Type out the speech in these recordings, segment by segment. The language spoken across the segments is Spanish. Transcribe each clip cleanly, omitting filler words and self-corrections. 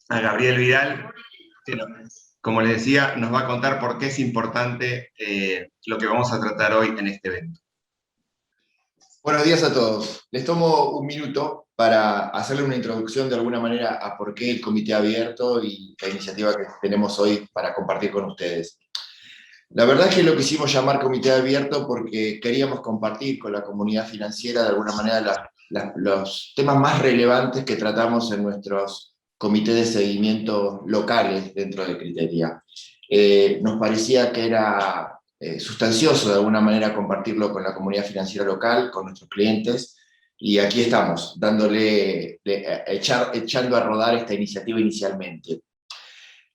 a Gabriel Vidal, que como les decía, nos va a contar por qué es importante lo que vamos a tratar hoy en este evento. Buenos días a todos. Les tomo un minuto para hacerle una introducción de alguna manera a por qué el Comité Abierto y la iniciativa que tenemos hoy para compartir con ustedes. La verdad es que lo quisimos llamar Comité Abierto porque queríamos compartir con la comunidad financiera de alguna manera los temas más relevantes que tratamos en nuestros comités de seguimiento locales dentro de Criteria. Nos parecía que era sustancioso de alguna manera compartirlo con la comunidad financiera local, con nuestros clientes, y aquí estamos, echando a rodar esta iniciativa inicialmente.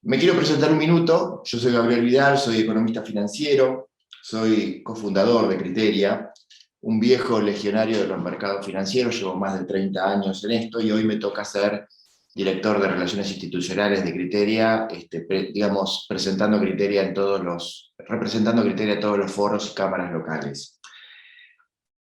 Me quiero presentar un minuto. Yo soy Gabriel Vidal, soy economista financiero, soy cofundador de Criteria, un viejo legionario de los mercados financieros, llevo más de 30 años en esto y hoy me toca ser director de Relaciones Institucionales de Criteria, representando Criteria en todos los foros y cámaras locales.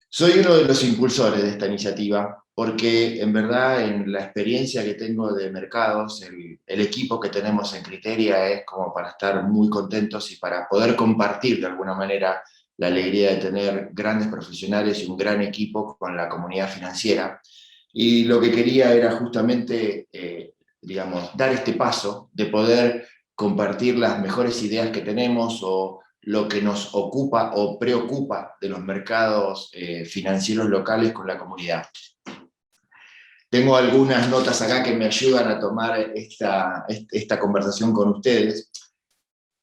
Soy uno de los impulsores de esta iniciativa porque en verdad en la experiencia que tengo de mercados, el equipo que tenemos en Criteria es como para estar muy contentos y para poder compartir de alguna manera la alegría de tener grandes profesionales y un gran equipo con la comunidad financiera. Y lo que quería era justamente, dar este paso de poder compartir las mejores ideas que tenemos o lo que nos ocupa o preocupa de los mercados financieros locales con la comunidad. Tengo algunas notas acá que me ayudan a tomar esta conversación con ustedes.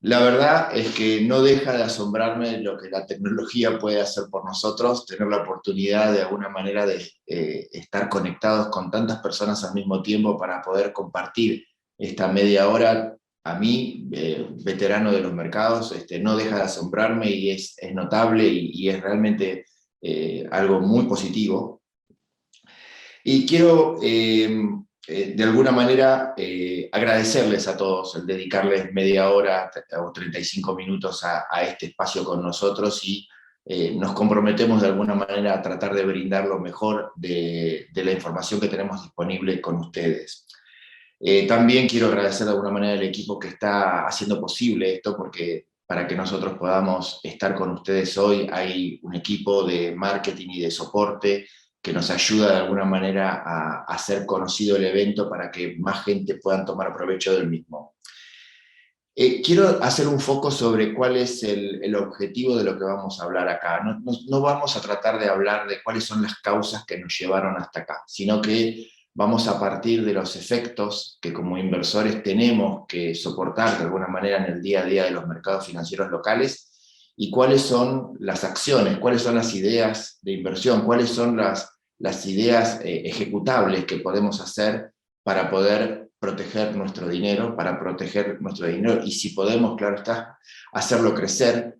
La verdad es que no deja de asombrarme lo que la tecnología puede hacer por nosotros, tener la oportunidad de alguna manera de estar conectados con tantas personas al mismo tiempo para poder compartir esta media hora. A mí, veterano de los mercados, no deja de asombrarme y es notable y es realmente algo muy positivo. Y quiero, de alguna manera, agradecerles a todos el dedicarles media hora o 35 minutos a este espacio con nosotros y nos comprometemos de alguna manera a tratar de brindar lo mejor de la información que tenemos disponible con ustedes. También quiero agradecer de alguna manera al equipo que está haciendo posible esto, porque para que nosotros podamos estar con ustedes hoy hay un equipo de marketing y de soporte que nos ayuda de alguna manera a hacer conocido el evento para que más gente pueda tomar provecho del mismo. Quiero hacer un foco sobre cuál es el objetivo de lo que vamos a hablar acá. No vamos a tratar de hablar de cuáles son las causas que nos llevaron hasta acá, sino que vamos a partir de los efectos que como inversores tenemos que soportar de alguna manera en el día a día de los mercados financieros locales y cuáles son las acciones, cuáles son las ideas de inversión, cuáles son las ideas ejecutables que podemos hacer para poder proteger nuestro dinero, y si podemos, claro está, hacerlo crecer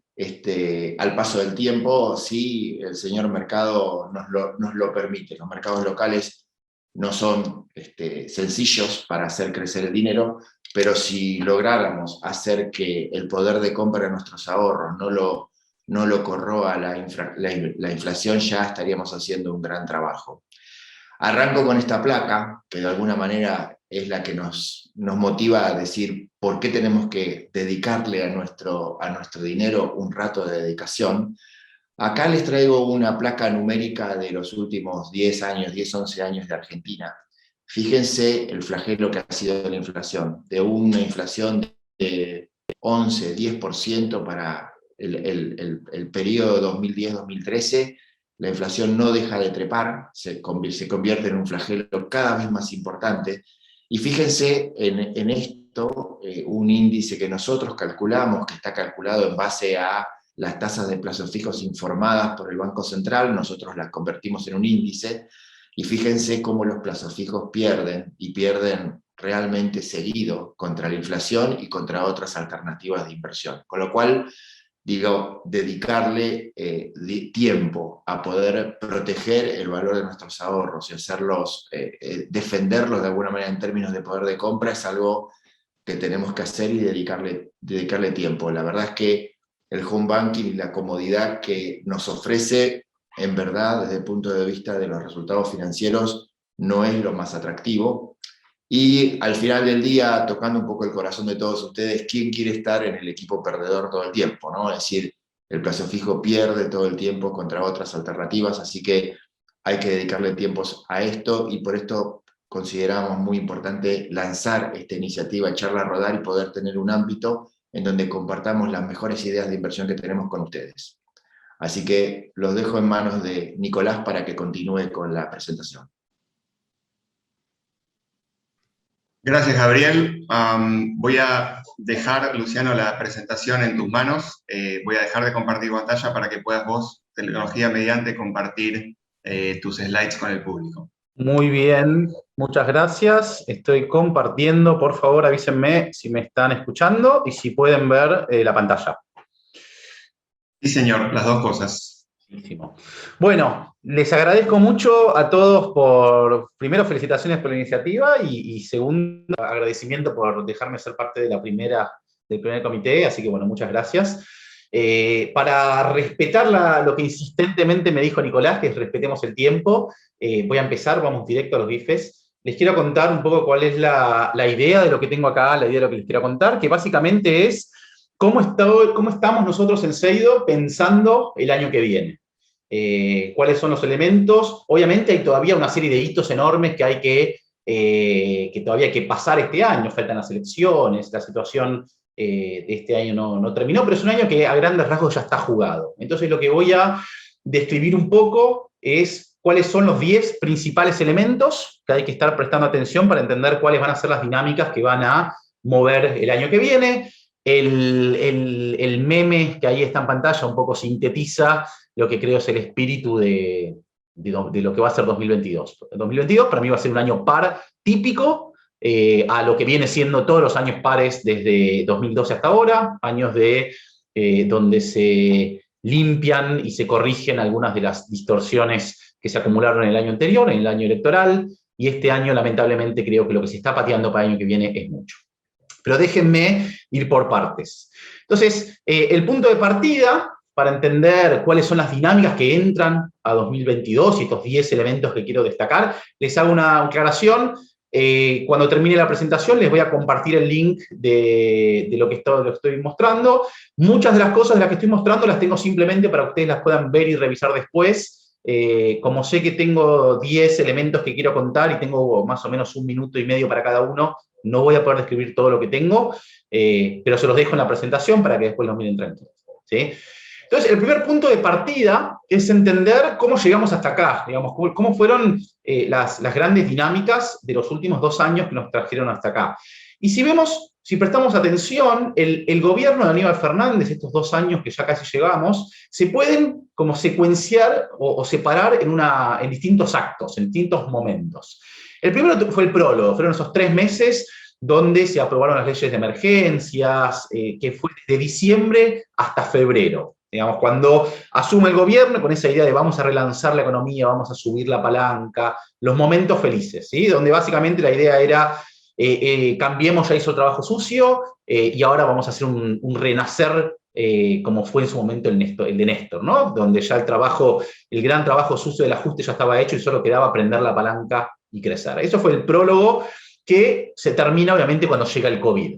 al paso del tiempo, si el señor mercado nos lo permite. Los mercados locales no son sencillos para hacer crecer el dinero, pero si lográramos hacer que el poder de compra de nuestros ahorros no lo corroa la inflación, ya estaríamos haciendo un gran trabajo. Arranco con esta placa, que de alguna manera es la que nos motiva a decir por qué tenemos que dedicarle a nuestro dinero un rato de dedicación. Acá les traigo una placa numérica de los últimos 10 años, 10, 11 años de Argentina. Fíjense el flagelo que ha sido la inflación, de una inflación de 11, 10% para el periodo 2010-2013, la inflación no deja de trepar, se convierte en un flagelo cada vez más importante. Y fíjense en esto, un índice que nosotros calculamos, que está calculado en base a las tasas de plazos fijos informadas por el Banco Central, nosotros las convertimos en un índice, y fíjense cómo los plazos fijos pierden, y pierden realmente seguido contra la inflación y contra otras alternativas de inversión. Con lo cual, dedicarle tiempo a poder proteger el valor de nuestros ahorros y hacerlos, defenderlos de alguna manera en términos de poder de compra es algo que tenemos que hacer y dedicarle tiempo. La verdad es que el home banking y la comodidad que nos ofrece, en verdad, desde el punto de vista de los resultados financieros, no es lo más atractivo. Y al final del día, tocando un poco el corazón de todos ustedes, ¿quién quiere estar en el equipo perdedor todo el tiempo, ¿no? Es decir, el plazo fijo pierde todo el tiempo contra otras alternativas, así que hay que dedicarle tiempos a esto, y por esto consideramos muy importante lanzar esta iniciativa, echarla a rodar y poder tener un ámbito en donde compartamos las mejores ideas de inversión que tenemos con ustedes. Así que los dejo en manos de Nicolás para que continúe con la presentación. Gracias, Gabriel. Voy a dejar, Luciano, la presentación en tus manos. Voy a dejar de compartir pantalla para que puedas vos, tecnología mediante, compartir tus slides con el público. Muy bien, muchas gracias. Estoy compartiendo, por favor avísenme si me están escuchando y si pueden ver la pantalla. Sí, señor, las dos cosas. Buenísimo. Bueno, les agradezco mucho a todos primero, felicitaciones por la iniciativa y segundo, agradecimiento por dejarme ser parte de del primer comité, así que bueno, muchas gracias. Para respetar lo que insistentemente me dijo Nicolás, que respetemos el tiempo, voy a empezar, vamos directo a los bifes. Les quiero contar un poco cuál es la idea de lo que tengo acá, la idea de lo que les quiero contar, que básicamente es cómo estamos nosotros en Seido pensando el año que viene. Cuáles son los elementos. Obviamente hay todavía una serie de hitos enormes que todavía hay que pasar este año, faltan las elecciones, la situación de este año no terminó, pero es un año que a grandes rasgos ya está jugado. Entonces lo que voy a describir un poco es cuáles son los 10 principales elementos que hay que estar prestando atención para entender cuáles van a ser las dinámicas que van a mover el año que viene. El meme que ahí está en pantalla un poco sintetiza lo que creo es el espíritu de lo que va a ser 2022. El 2022 para mí va a ser un año par típico a lo que viene siendo todos los años pares desde 2012 hasta ahora, años donde se limpian y se corrigen algunas de las distorsiones que se acumularon en el año anterior, en el año electoral, y este año lamentablemente creo que lo que se está pateando para el año que viene es mucho. Pero déjenme ir por partes. Entonces, el punto de partida, para entender cuáles son las dinámicas que entran a 2022 y estos 10 elementos que quiero destacar, les hago una aclaración. Cuando termine la presentación les voy a compartir el link de lo que estoy mostrando. Muchas de las cosas de las que estoy mostrando las tengo simplemente para que ustedes las puedan ver y revisar después. Como sé que tengo 10 elementos que quiero contar y tengo más o menos 1 minuto y medio para cada uno, no voy a poder describir todo lo que tengo, pero se los dejo en la presentación para que después los miren tranquilos, ¿sí? Entonces, el primer punto de partida es entender cómo llegamos hasta acá, digamos, cómo fueron las grandes dinámicas de los últimos 2 años que nos trajeron hasta acá. Y si prestamos atención, el gobierno de Aníbal Fernández, estos 2 años que ya casi llegamos, se pueden como secuenciar o separar en distintos actos, en distintos momentos. El primero fue el prólogo, fueron esos 3 meses donde se aprobaron las leyes de emergencias, que fue desde diciembre hasta febrero. Digamos, cuando asume el gobierno con esa idea de vamos a relanzar la economía, vamos a subir la palanca, los momentos felices, ¿sí? Donde básicamente la idea era cambiemos, ya hizo trabajo sucio, y ahora vamos a hacer un renacer como fue en su momento el de Néstor, ¿no? Donde ya el gran trabajo sucio del ajuste ya estaba hecho y solo quedaba prender la palanca y crecer. Eso fue el prólogo que se termina obviamente cuando llega el COVID.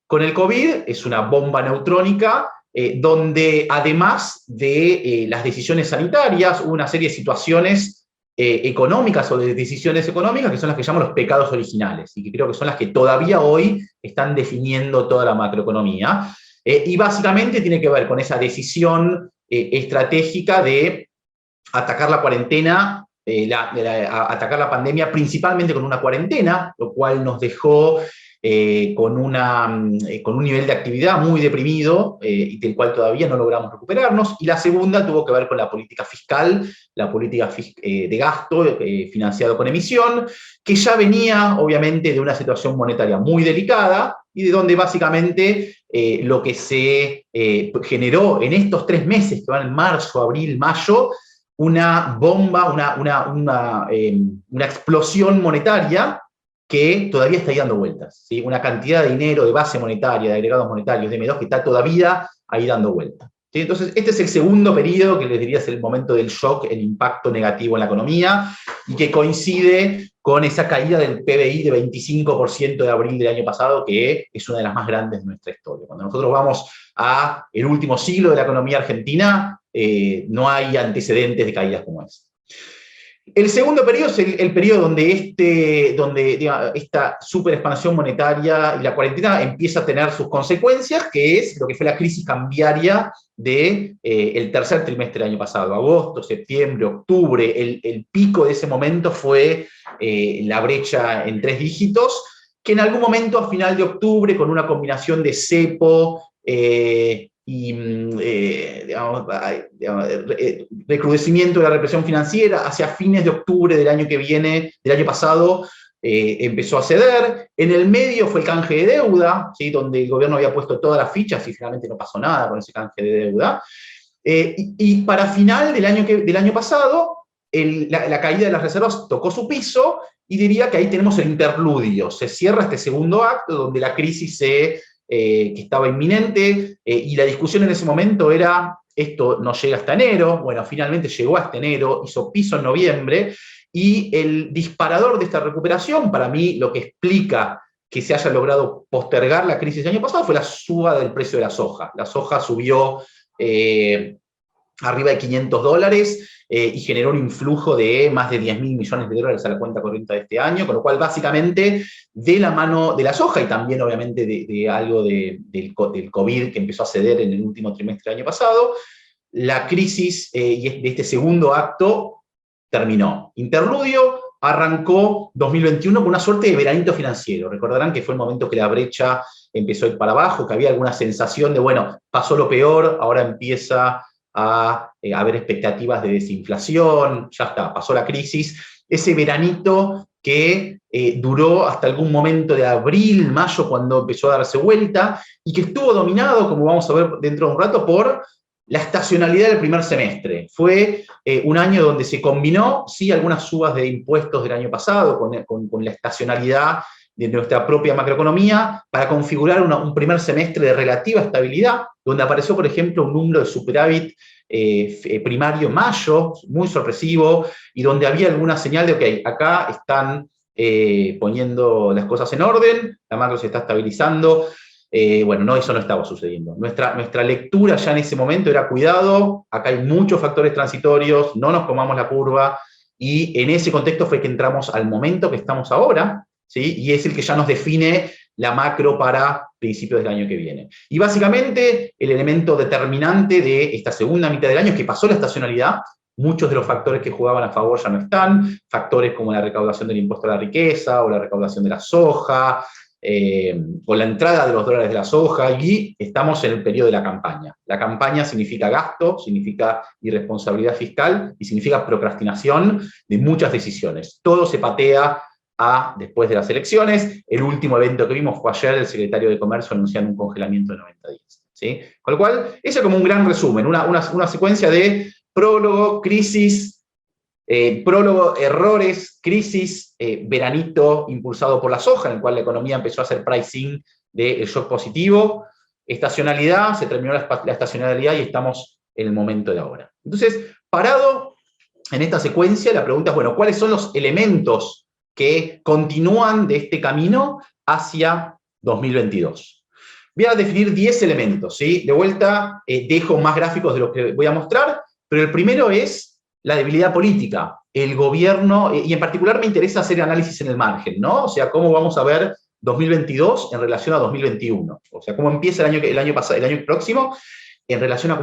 Con el COVID es una bomba neutrónica donde además de las decisiones sanitarias hubo una serie de situaciones económicas o de decisiones económicas que son las que llaman los pecados originales y que creo que son las que todavía hoy están definiendo toda la macroeconomía. Y básicamente tiene que ver con esa decisión estratégica de atacar la cuarentena, atacar la pandemia principalmente con una cuarentena, lo cual nos dejó con un nivel de actividad muy deprimido y del cual todavía no logramos recuperarnos. Y la segunda tuvo que ver con la política fiscal, la política de gasto financiado con emisión, que ya venía obviamente de una situación monetaria muy delicada y de donde básicamente lo que se generó en estos 3 meses, que van en marzo, abril, mayo, una bomba, una explosión monetaria que todavía está ahí dando vueltas, ¿sí? Una cantidad de dinero, de base monetaria, de agregados monetarios, de M2, que está todavía ahí dando vueltas, ¿sí? Entonces, este es el segundo periodo, que les diría es el momento del shock, el impacto negativo en la economía, y que coincide con esa caída del PBI de 25% de abril del año pasado, que es una de las más grandes de nuestra historia. Cuando nosotros vamos al último siglo de la economía argentina, no hay antecedentes de caídas como esa. El segundo periodo es el periodo donde digamos, esta superexpansión monetaria y la cuarentena empieza a tener sus consecuencias, que es lo que fue la crisis cambiaria del tercer trimestre del año pasado, agosto, septiembre, octubre. El pico de ese momento fue la brecha en 3 dígitos, que en algún momento a final de octubre, con una combinación de cepo y recrudecimiento de la represión financiera, hacia fines de octubre del año pasado, empezó a ceder. En el medio fue el canje de deuda, ¿sí? Donde el gobierno había puesto todas las fichas y finalmente no pasó nada con ese canje de deuda. Y para final del año pasado, la caída de las reservas tocó su piso, y diría que ahí tenemos el interludio. Se cierra este segundo acto donde la crisis que estaba inminente, y la discusión en ese momento era, esto no llega hasta enero. Bueno, finalmente llegó hasta enero, hizo piso en noviembre, y el disparador de esta recuperación, para mí lo que explica que se haya logrado postergar la crisis del año pasado, fue la suba del precio de la soja. La soja subió arriba de $500, y generó un influjo de más de $10.000 millones a la cuenta corriente de este año, con lo cual básicamente de la mano de la soja, y también obviamente de algo del COVID que empezó a ceder en el último trimestre del año pasado, la crisis de este segundo acto terminó. Interludio, arrancó 2021 con una suerte de veranito financiero. Recordarán que fue el momento que la brecha empezó a ir para abajo, que había alguna sensación de, bueno, pasó lo peor, ahora empieza a haber expectativas de desinflación, ya está, pasó la crisis. Ese veranito que duró hasta algún momento de abril, mayo, cuando empezó a darse vuelta, y que estuvo dominado, como vamos a ver dentro de un rato, por la estacionalidad del primer semestre. Fue un año donde se combinó, sí, algunas subas de impuestos del año pasado con la estacionalidad de nuestra propia macroeconomía, para configurar un primer semestre de relativa estabilidad, donde apareció, por ejemplo, un número de superávit primario en mayo, muy sorpresivo, y donde había alguna señal de, ok, acá están poniendo las cosas en orden, la macro se está estabilizando. Bueno, no, eso no estaba sucediendo. Nuestra lectura ya en ese momento era, cuidado, acá hay muchos factores transitorios, no nos comamos la curva, y en ese contexto fue que entramos al momento que estamos ahora, ¿sí? Y es el que ya nos define la macro para principios del año que viene. Y básicamente el elemento determinante de esta segunda mitad del año es que pasó la estacionalidad. Muchos de los factores que jugaban a favor ya no están, factores como la recaudación del impuesto a la riqueza, o la recaudación de la soja, o la entrada de los dólares de la soja, y estamos en el periodo de la campaña. La campaña significa gasto, significa irresponsabilidad fiscal, y significa procrastinación de muchas decisiones. Todo se patea después de las elecciones. El último evento que vimos fue ayer, el secretario de Comercio anunciando un congelamiento de 90 días. ¿Sí? Con lo cual, ese es como un gran resumen, una secuencia de prólogo, crisis, prólogo, errores, crisis, veranito impulsado por la soja, en el cual la economía empezó a hacer pricing del shock positivo, estacionalidad, se terminó la estacionalidad y estamos en el momento de ahora. Entonces, parado en esta secuencia, la pregunta es, bueno, ¿cuáles son los elementos que continúan de este camino hacia 2022? Voy a definir 10 elementos, ¿sí? De vuelta, dejo más gráficos de los que voy a mostrar, pero el primero es la debilidad política. El gobierno, y en particular me interesa hacer análisis en el margen, ¿no? O sea, cómo vamos a ver 2022 en relación a 2021. O sea, cómo empieza el año próximo en relación a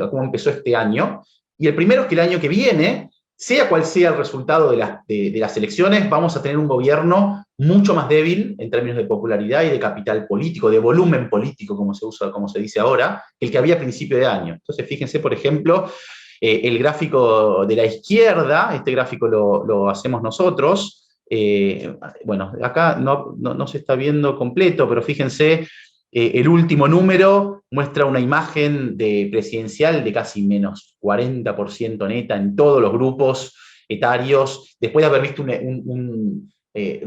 cómo empezó este año. Y el primero es que el año que viene, sea cual sea el resultado de las elecciones, vamos a tener un gobierno mucho más débil en términos de popularidad y de capital político, de volumen político, como se dice ahora, que el que había a principio de año. Entonces, fíjense, por ejemplo, el gráfico de la izquierda, este gráfico lo hacemos nosotros. Bueno, acá no se está viendo completo, pero fíjense, el último número muestra una imagen presidencial de casi menos 40% neta en todos los grupos etarios, después de haber visto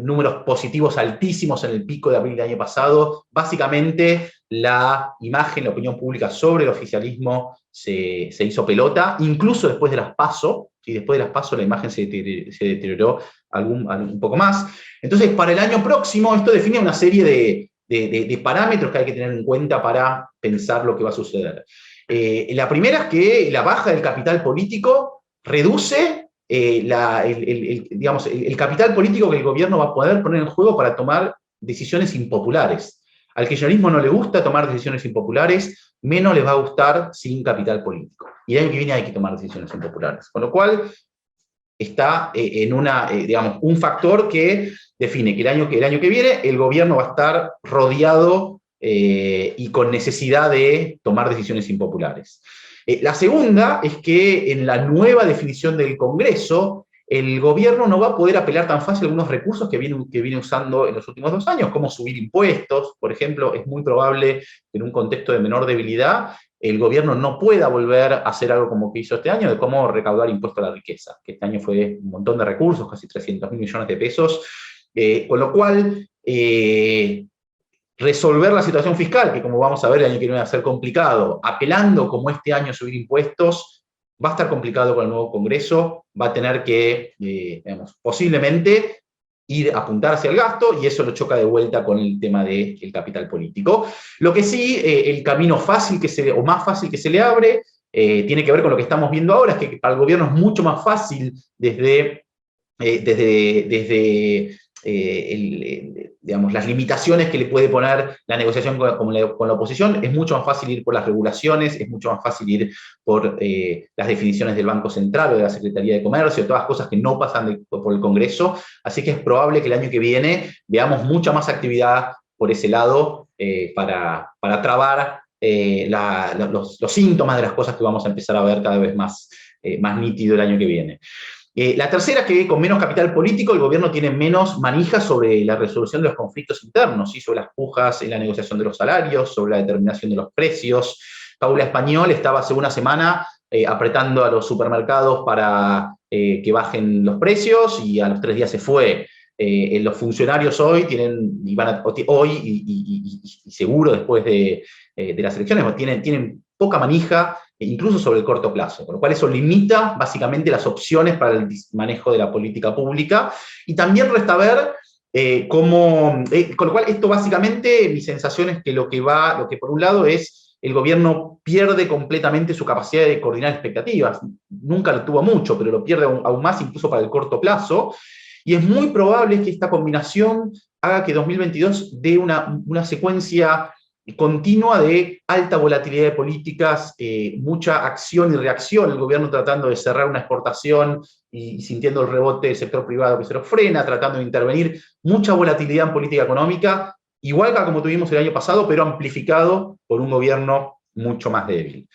números positivos altísimos en el pico de abril del año pasado. Básicamente, la imagen, la opinión pública sobre el oficialismo se hizo pelota, incluso después de las PASO, ¿sí? Después de las PASO la imagen se deterioró un poco más. Entonces, para el año próximo, esto define una serie de parámetros que hay que tener en cuenta para pensar lo que va a suceder. La primera es que la baja del capital político reduce el capital político que el gobierno va a poder poner en juego para tomar decisiones impopulares. Al kirchnerismo no le gusta tomar decisiones impopulares, menos les va a gustar sin capital político. Y el año que viene hay que tomar decisiones impopulares. Con lo cual, está en un factor que define que el año que viene el gobierno va a estar rodeado y con necesidad de tomar decisiones impopulares. La segunda es que en la nueva definición del Congreso, el gobierno no va a poder apelar tan fácil a algunos recursos que viene usando en los últimos 2 años, como subir impuestos. Por ejemplo, es muy probable que en un contexto de menor debilidad el gobierno no pueda volver a hacer algo como que hizo este año, de cómo recaudar impuesto a la riqueza, que este año fue un montón de recursos, casi 300.000 millones de pesos, con lo cual resolver la situación fiscal, que como vamos a ver el año que viene va a ser complicado, apelando como este año a subir impuestos, va a estar complicado con el nuevo Congreso, va a tener que, posiblemente ir a apuntar hacia el gasto, y eso lo choca de vuelta con el tema del capital político. Lo que sí, el camino fácil más fácil que se le abre, tiene que ver con lo que estamos viendo ahora, es que para el gobierno es mucho más fácil desde las limitaciones que le puede poner la negociación con la oposición, es mucho más fácil ir por las regulaciones, es mucho más fácil ir por las definiciones del Banco Central o de la Secretaría de Comercio, todas cosas que no pasan por el Congreso, así que es probable que el año que viene veamos mucha más actividad por ese lado para trabar los síntomas de las cosas que vamos a empezar a ver cada vez más nítido el año que viene. La tercera es que con menos capital político el gobierno tiene menos manija sobre la resolución de los conflictos internos, ¿sí? Sobre las pujas en la negociación de los salarios, sobre la determinación de los precios. Paula Español estaba hace una semana apretando a los supermercados para que bajen los precios y a los 3 días se fue. Los funcionarios hoy y seguro después de las elecciones tienen poca manija, incluso sobre el corto plazo, con lo cual eso limita básicamente las opciones para el manejo de la política pública, y también resta ver con lo cual esto básicamente, mi sensación es que lo que por un lado es, el gobierno pierde completamente su capacidad de coordinar expectativas, nunca lo tuvo mucho, pero lo pierde aún más incluso para el corto plazo, y es muy probable que esta combinación haga que 2022 dé una secuencia continua de alta volatilidad de políticas, mucha acción y reacción, el gobierno tratando de cerrar una exportación y sintiendo el rebote del sector privado que se lo frena, tratando de intervenir, mucha volatilidad en política económica, igual que como tuvimos el año pasado, pero amplificado por un gobierno mucho más débil.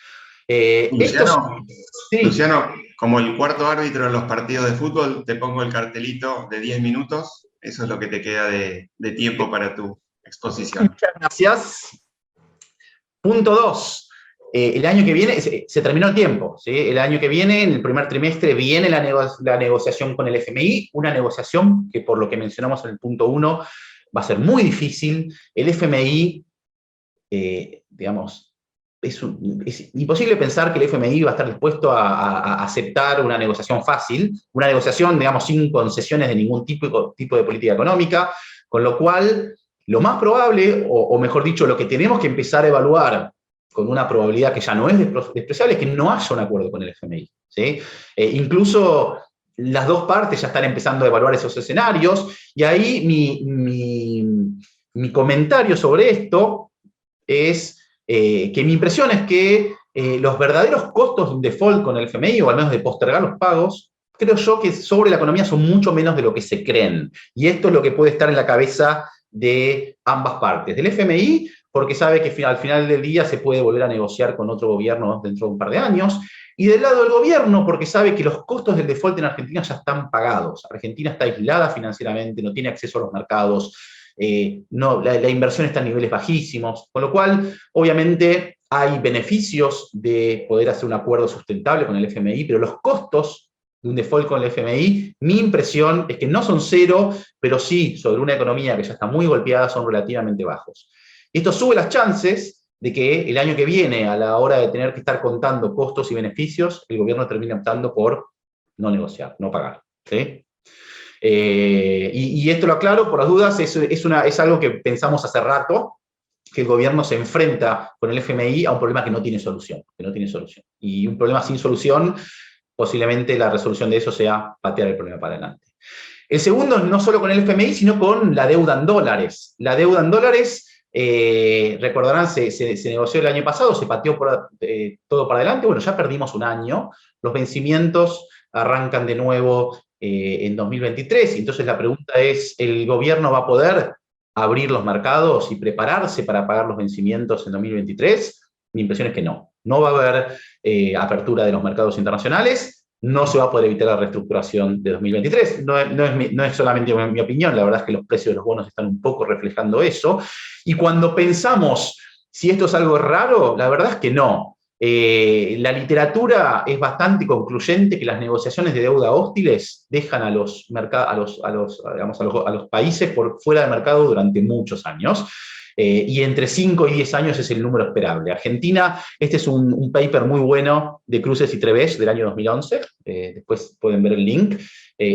Luciano, como el cuarto árbitro en los partidos de fútbol, te pongo el cartelito de 10 minutos, eso es lo que te queda de tiempo para tu exposición. Muchas gracias. Punto 2. El año que viene, se terminó el tiempo, ¿sí? El año que viene, en el primer trimestre, viene la negociación con el FMI, una negociación que, por lo que mencionamos en el punto 1, va a ser muy difícil. El FMI, es imposible pensar que el FMI va a estar dispuesto a aceptar una negociación fácil, una negociación, sin concesiones de ningún tipo de política económica, con lo cual, lo más probable, o mejor dicho, lo que tenemos que empezar a evaluar con una probabilidad que ya no es despreciable, es que no haya un acuerdo con el FMI, ¿sí? Incluso las dos partes ya están empezando a evaluar esos escenarios, y ahí mi comentario sobre esto es que mi impresión es que los verdaderos costos de un default con el FMI, o al menos de postergar los pagos, creo yo que sobre la economía son mucho menos de lo que se creen. Y esto es lo que puede estar en la cabeza de ambas partes. Del FMI, porque sabe que al final del día se puede volver a negociar con otro gobierno dentro de un par de años, y del lado del gobierno, porque sabe que los costos del default en Argentina ya están pagados. Argentina está aislada financieramente, no tiene acceso a los mercados, la inversión está en niveles bajísimos, con lo cual, obviamente, hay beneficios de poder hacer un acuerdo sustentable con el FMI, pero los costos de un default con el FMI, mi impresión es que no son cero, pero sí, sobre una economía que ya está muy golpeada, son relativamente bajos. Esto sube las chances de que el año que viene, a la hora de tener que estar contando costos y beneficios, el gobierno termine optando por no negociar, no pagar. ¿Sí? Y esto lo aclaro por las dudas, es algo que pensamos hace rato, que el gobierno se enfrenta con el FMI a un problema que no tiene solución. Y un problema sin solución, posiblemente la resolución de eso sea patear el problema para adelante. El segundo, no solo con el FMI, sino con la deuda en dólares. La deuda en dólares, recordarán, se negoció el año pasado, se pateó todo para adelante. Bueno, ya perdimos un año. Los vencimientos arrancan de nuevo en 2023. Y entonces la pregunta es, ¿el gobierno va a poder abrir los mercados y prepararse para pagar los vencimientos en 2023? Mi impresión es que no. No va a haber apertura de los mercados internacionales. No se va a poder evitar la reestructuración de 2023. No es solamente mi opinión, la verdad es que los precios de los bonos están un poco reflejando eso. Y cuando pensamos si esto es algo raro, la verdad es que no. La literatura es bastante concluyente que las negociaciones de deuda hostiles dejan a los países por fuera del mercado durante muchos años. Y entre 5 y 10 años es el número esperable. Argentina, este es un paper muy bueno de Cruces y Treves del año 2011, después pueden ver el link,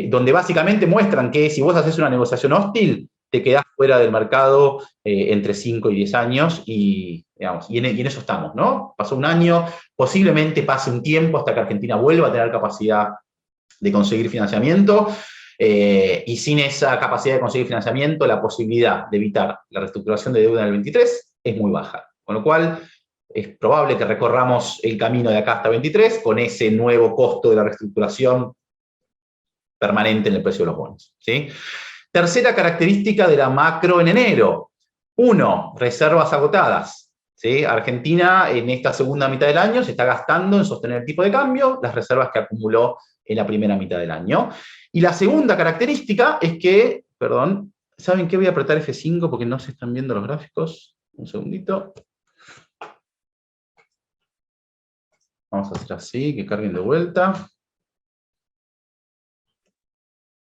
donde básicamente muestran que si vos haces una negociación hostil, te quedás fuera del mercado entre 5 y 10 años y en eso estamos, ¿no? Pasó un año, posiblemente pase un tiempo hasta que Argentina vuelva a tener capacidad de conseguir financiamiento. Y sin esa capacidad de conseguir financiamiento, la posibilidad de evitar la reestructuración de deuda en el 23 es muy baja. Con lo cual, es probable que recorramos el camino de acá hasta 23 con ese nuevo costo de la reestructuración permanente en el precio de los bonos. ¿Sí? Tercera característica de la macro en enero. 1, reservas agotadas. ¿Sí? Argentina, en esta segunda mitad del año, se está gastando en sostener el tipo de cambio las reservas que acumuló en la primera mitad del año. Y la segunda característica es que, perdón, ¿saben qué? Voy a apretar F5 porque no se están viendo los gráficos. Un segundito. Vamos a hacer así, que carguen de vuelta.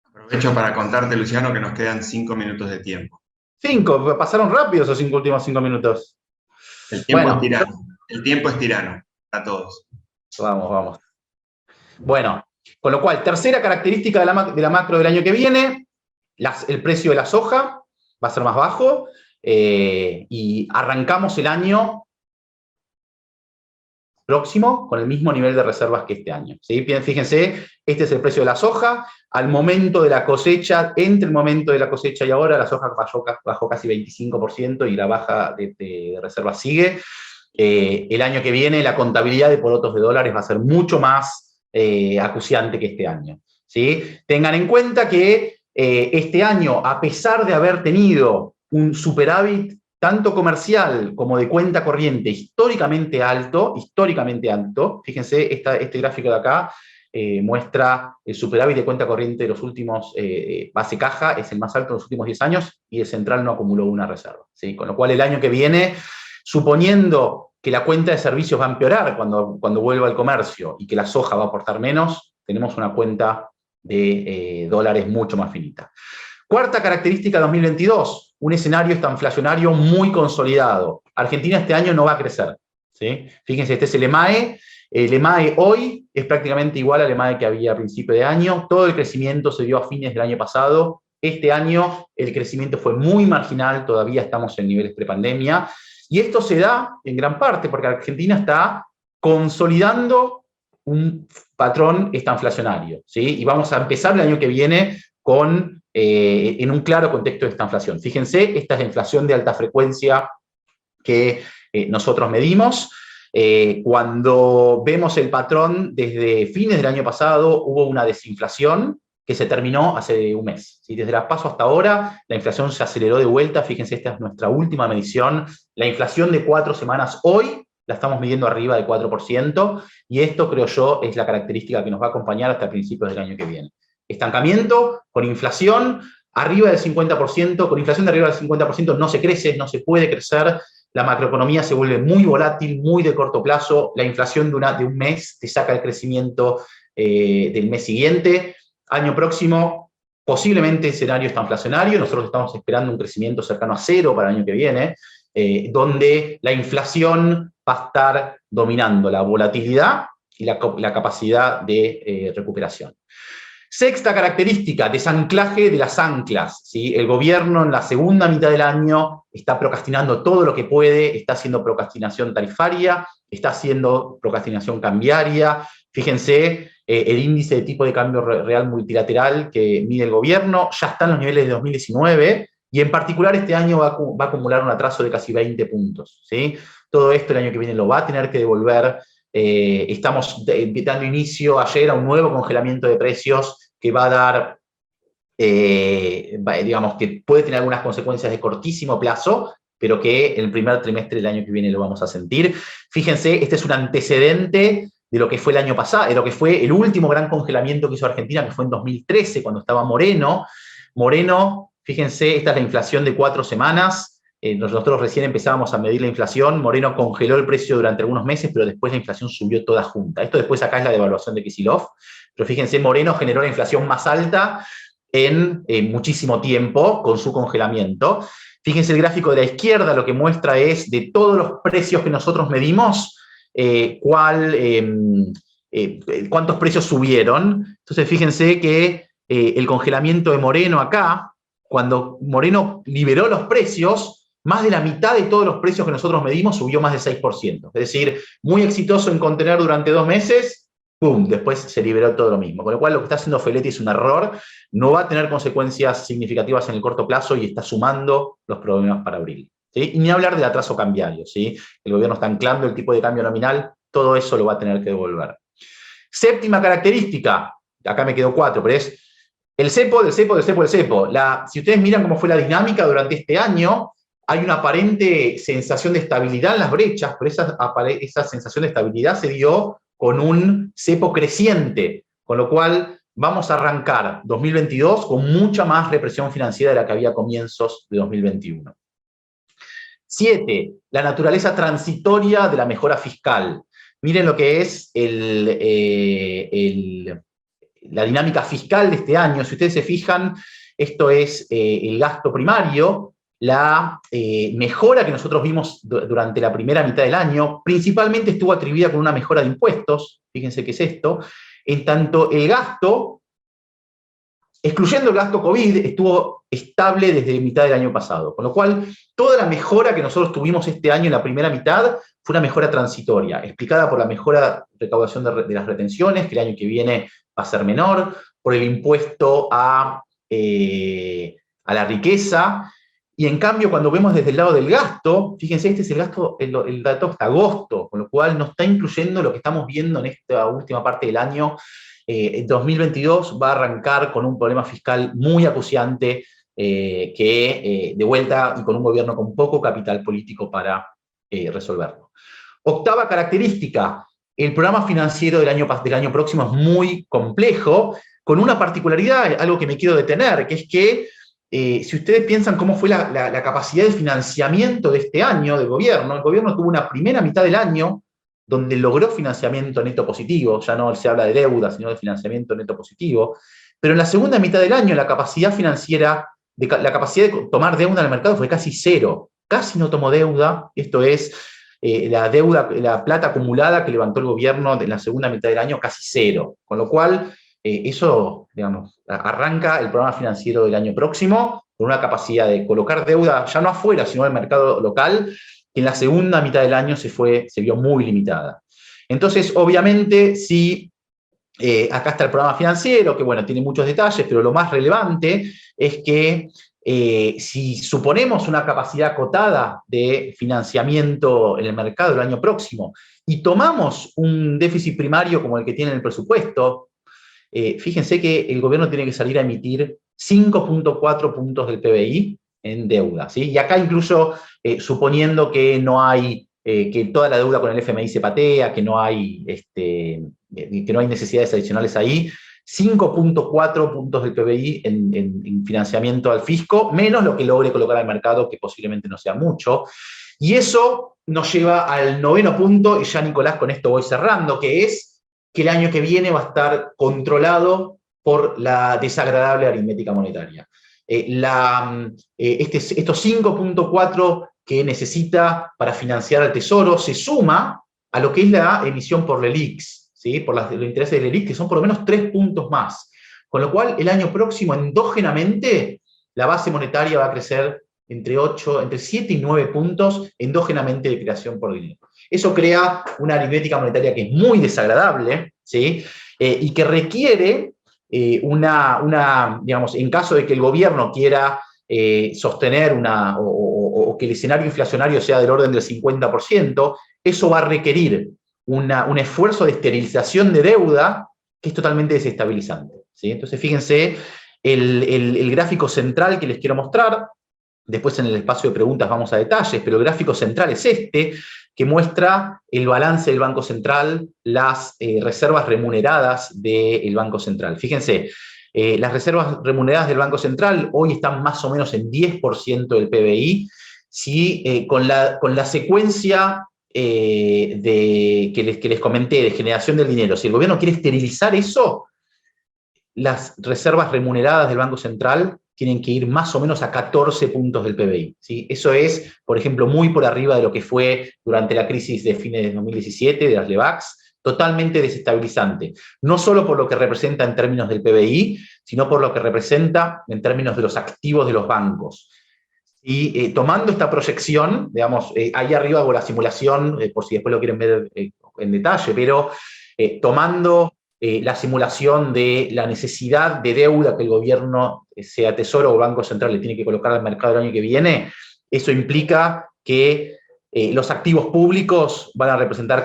Aprovecho para contarte, Luciano, que nos quedan 5 minutos de tiempo. 5, pasaron rápido esos últimos 5 minutos. El tiempo es tirano. El tiempo es tirano a todos. Vamos. Bueno, con lo cual, tercera característica de la macro del año que viene, el precio de la soja va a ser más bajo y arrancamos el año próximo con el mismo nivel de reservas que este año. ¿Sí? Fíjense, este es el precio de la soja. Al momento de la cosecha, entre el momento de la cosecha y ahora, la soja bajó casi 25% y la baja de reservas sigue. El año que viene la contabilidad de porotos de dólares va a ser mucho más acuciante que este año. ¿Sí? Tengan en cuenta que este año, a pesar de haber tenido un superávit tanto comercial como de cuenta corriente históricamente alto, fíjense, este gráfico de acá muestra el superávit de cuenta corriente de los últimos, base caja, es el más alto de los últimos 10 años, y el central no acumuló una reserva. ¿Sí? Con lo cual el año que viene, suponiendo que la cuenta de servicios va a empeorar cuando vuelva al comercio y que la soja va a aportar menos, tenemos una cuenta de dólares mucho más finita. Cuarta característica 2022, un escenario estanflacionario muy consolidado. Argentina este año no va a crecer. ¿Sí? Fíjense, este es el EMAE. El EMAE hoy es prácticamente igual al EMAE que había a principio de año. Todo el crecimiento se dio a fines del año pasado. Este año el crecimiento fue muy marginal, todavía estamos en niveles prepandemia. Y esto se da en gran parte porque Argentina está consolidando un patrón estanflacionario. ¿Sí? Y vamos a empezar el año que viene en un claro contexto de esta inflación. Fíjense, esta es la inflación de alta frecuencia que nosotros medimos. Cuando vemos el patrón, desde fines del año pasado hubo una desinflación que se terminó hace un mes. ¿Sí? Desde la PASO hasta ahora, la inflación se aceleró de vuelta. Fíjense, esta es nuestra última medición. La inflación de 4 semanas hoy la estamos midiendo arriba del 4%, y esto, creo yo, es la característica que nos va a acompañar hasta principios del año que viene. Estancamiento, con inflación arriba del 50%, con inflación de arriba del 50% no se crece, no se puede crecer, la macroeconomía se vuelve muy volátil, muy de corto plazo, la inflación de un mes te saca el crecimiento del mes siguiente, año próximo, posiblemente escenario estanflacionario, nosotros estamos esperando un crecimiento cercano a 0 para el año que viene, donde la inflación va a estar dominando la volatilidad y la capacidad de recuperación. Sexta característica, desanclaje de las anclas, ¿sí? El gobierno en la segunda mitad del año está procrastinando todo lo que puede, está haciendo procrastinación tarifaria, está haciendo procrastinación cambiaria. Fíjense, el índice de tipo de cambio real multilateral que mide el gobierno ya está en los niveles de 2019 y en particular este año va a acumular un atraso de casi 20 puntos, ¿sí? Todo esto el año que viene lo va a tener que devolver. Estamos dando inicio ayer a un nuevo congelamiento de precios que va a dar, digamos, que puede tener algunas consecuencias de cortísimo plazo, pero que en el primer trimestre del año que viene lo vamos a sentir. Fíjense, este es un antecedente de lo que fue el año pasado, de lo que fue el último gran congelamiento que hizo Argentina, que fue en 2013, cuando estaba Moreno. Moreno, fíjense, esta es la inflación de 4 semanas. Nosotros recién empezábamos a medir la inflación, Moreno congeló el precio durante algunos meses, pero después la inflación subió toda junta. Esto después acá es la devaluación de Kicillof, pero fíjense, Moreno generó la inflación más alta en muchísimo tiempo con su congelamiento. Fíjense el gráfico de la izquierda, lo que muestra es de todos los precios que nosotros medimos, cuántos precios subieron. Entonces fíjense que el congelamiento de Moreno acá, cuando Moreno liberó los precios, más de la mitad de todos los precios que nosotros medimos subió más del 6%. Es decir, muy exitoso en contener durante 2 meses, ¡pum!, después se liberó todo lo mismo. Con lo cual lo que está haciendo Feletti es un error, no va a tener consecuencias significativas en el corto plazo y está sumando los problemas para abril, ¿sí? Y ni hablar del atraso cambiario, ¿sí? El gobierno está anclando el tipo de cambio nominal, todo eso lo va a tener que devolver. Séptima característica, acá me quedó 4, pero es el cepo, del cepo, del cepo, del cepo. Si ustedes miran cómo fue la dinámica durante este año, hay una aparente sensación de estabilidad en las brechas, pero esa sensación de estabilidad se dio con un cepo creciente, con lo cual vamos a arrancar 2022 con mucha más represión financiera de la que había a comienzos de 2021. 7. La naturaleza transitoria de la mejora fiscal. Miren lo que es la dinámica fiscal de este año. Si ustedes se fijan, esto es el gasto primario. La mejora que nosotros vimos durante la primera mitad del año principalmente estuvo atribuida con una mejora de impuestos, fíjense qué es esto, en tanto el gasto, excluyendo el gasto COVID, estuvo estable desde mitad del año pasado, con lo cual toda la mejora que nosotros tuvimos este año en la primera mitad fue una mejora transitoria, explicada por la mejora de recaudación de las retenciones, que el año que viene va a ser menor, por el impuesto a la riqueza. Y en cambio, cuando vemos desde el lado del gasto, fíjense, este es el gasto, el dato hasta agosto, con lo cual no está incluyendo lo que estamos viendo en esta última parte del año. 2022 va a arrancar con un problema fiscal muy acuciante, de vuelta y con un gobierno con poco capital político para resolverlo. Octava característica, el programa financiero del año próximo es muy complejo, con una particularidad, algo que me quiero detener, que es que si ustedes piensan cómo fue la capacidad de financiamiento de este año del gobierno, el gobierno tuvo una primera mitad del año donde logró financiamiento neto positivo, ya no se habla de deuda, sino de financiamiento neto positivo, pero en la segunda mitad del año la capacidad financiera, la capacidad de tomar deuda en el mercado fue casi cero, casi no tomó deuda, esto es la deuda, la plata acumulada que levantó el gobierno en la segunda mitad del año casi cero, con lo cual eso, digamos, arranca el programa financiero del año próximo con una capacidad de colocar deuda ya no afuera, sino en el mercado local, que en la segunda mitad del año se vio muy limitada. Entonces, obviamente, sí, acá está el programa financiero, que bueno, tiene muchos detalles, pero lo más relevante es que si suponemos una capacidad acotada de financiamiento en el mercado el año próximo y tomamos un déficit primario como el que tiene en el presupuesto, fíjense que el gobierno tiene que salir a emitir 5.4 puntos del PBI en deuda, ¿sí? Y acá incluso suponiendo que no hay, que toda la deuda con el FMI se patea, que no hay necesidades adicionales ahí, 5.4 puntos del PBI en financiamiento al fisco, menos lo que logre colocar al mercado, que posiblemente no sea mucho. Y eso nos lleva al 9º punto, y ya Nicolás, con esto voy cerrando, que es que el año que viene va a estar controlado por la desagradable aritmética monetaria. Estos 5.4 que necesita para financiar al Tesoro se suma a lo que es la emisión por LELIQs, ¿sí? Por los intereses del ELIC, que son por lo menos 3 puntos más. Con lo cual, el año próximo, endógenamente, la base monetaria va a crecer entre 7 y 9 puntos endógenamente de creación por dinero. Eso crea una aritmética monetaria que es muy desagradable, ¿sí? Y que requiere digamos, en caso de que el gobierno quiera sostener o que el escenario inflacionario sea del orden del 50%, eso va a requerir un esfuerzo de esterilización de deuda que es totalmente desestabilizante, ¿sí? Entonces, fíjense el gráfico central que les quiero mostrar. Después en el espacio de preguntas vamos a detalles, pero el gráfico central es este, que muestra el balance del Banco Central, las reservas remuneradas del Banco Central. Fíjense, las reservas remuneradas del Banco Central hoy están más o menos en 10% del PBI, ¿sí? Con la secuencia que les comenté de generación del dinero. Si el gobierno quiere esterilizar eso, las reservas remuneradas del Banco Central tienen que ir más o menos a 14 puntos del PBI, ¿sí? Eso es, por ejemplo, muy por arriba de lo que fue durante la crisis de fines de 2017, de las LEVAX, totalmente desestabilizante. No solo por lo que representa en términos del PBI, sino por lo que representa en términos de los activos de los bancos. Y tomando esta proyección, digamos, ahí arriba hago la simulación, por si después lo quieren ver en detalle, pero tomando la simulación de la necesidad de deuda que el gobierno, sea Tesoro o Banco Central, le tiene que colocar al mercado el año que viene, eso implica que los activos públicos van a representar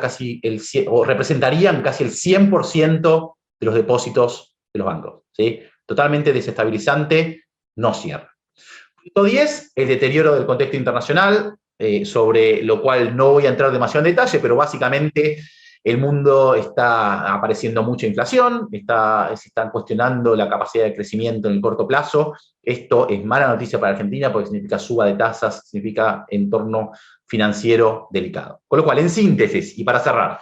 representarían casi el 100% de los depósitos de los bancos, ¿sí? Totalmente desestabilizante, no cierra. Punto 10, el deterioro del contexto internacional, sobre lo cual no voy a entrar demasiado en detalle, pero básicamente el mundo está apareciendo mucha inflación, se están cuestionando la capacidad de crecimiento en el corto plazo. Esto es mala noticia para Argentina porque significa suba de tasas, significa entorno financiero delicado. Con lo cual, en síntesis, y para cerrar,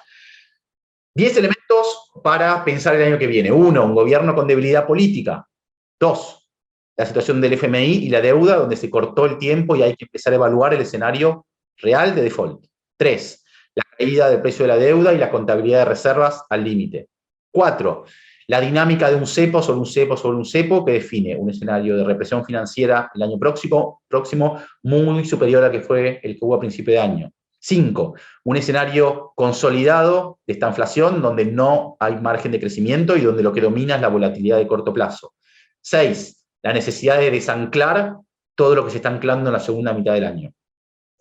10 elementos para pensar el año que viene. 1, un gobierno con debilidad política. 2, la situación del FMI y la deuda, donde se cortó el tiempo y hay que empezar a evaluar el escenario real de default. 3, la caída del precio de la deuda y la contabilidad de reservas al límite. 4, la dinámica de un cepo sobre un cepo sobre un cepo que define un escenario de represión financiera el año próximo muy superior al que fue el que hubo a principio de año. 5, un escenario consolidado de esta inflación donde no hay margen de crecimiento y donde lo que domina es la volatilidad de corto plazo. 6, la necesidad de desanclar todo lo que se está anclando en la segunda mitad del año.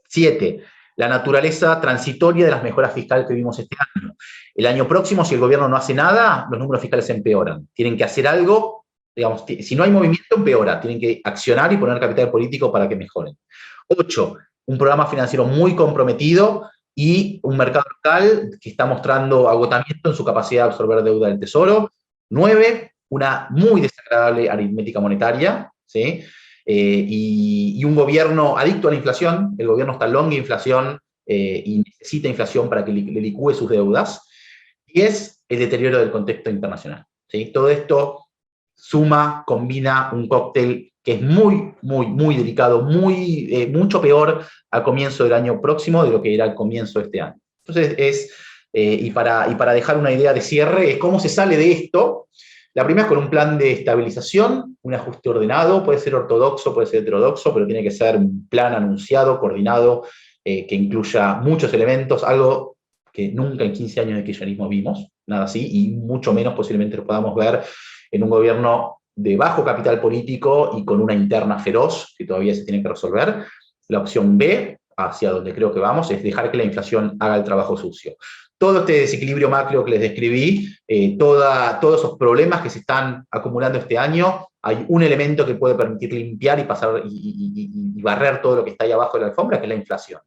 7, la naturaleza transitoria de las mejoras fiscales que vimos este año. El año próximo, si el gobierno no hace nada, los números fiscales se empeoran. Tienen que hacer algo, digamos, si no hay movimiento, empeora. Tienen que accionar y poner capital político para que mejoren. 8, un programa financiero muy comprometido y un mercado local que está mostrando agotamiento en su capacidad de absorber deuda del Tesoro. 9, una muy desagradable aritmética monetaria, ¿sí? Y un gobierno adicto a la inflación. El gobierno está long inflación y necesita inflación para que le licúe sus deudas. 10, el deterioro del contexto internacional, ¿sí? Todo esto suma, combina un cóctel que es muy, muy, muy delicado, mucho peor al comienzo del año próximo de lo que era al comienzo de este año. Entonces, y para dejar una idea de cierre, es cómo se sale de esto. La primera es con un plan de estabilización, un ajuste ordenado, puede ser ortodoxo, puede ser heterodoxo, pero tiene que ser un plan anunciado, coordinado, que incluya muchos elementos, algo que nunca en 15 años de kirchnerismo vimos, nada así, y mucho menos posiblemente lo podamos ver en un gobierno de bajo capital político y con una interna feroz, que todavía se tiene que resolver. La opción B, hacia donde creo que vamos, es dejar que la inflación haga el trabajo sucio. Todo este desequilibrio macro que les describí, todos esos problemas que se están acumulando este año, hay un elemento que puede permitir limpiar y pasar y barrer todo lo que está ahí abajo de la alfombra, que es la inflación.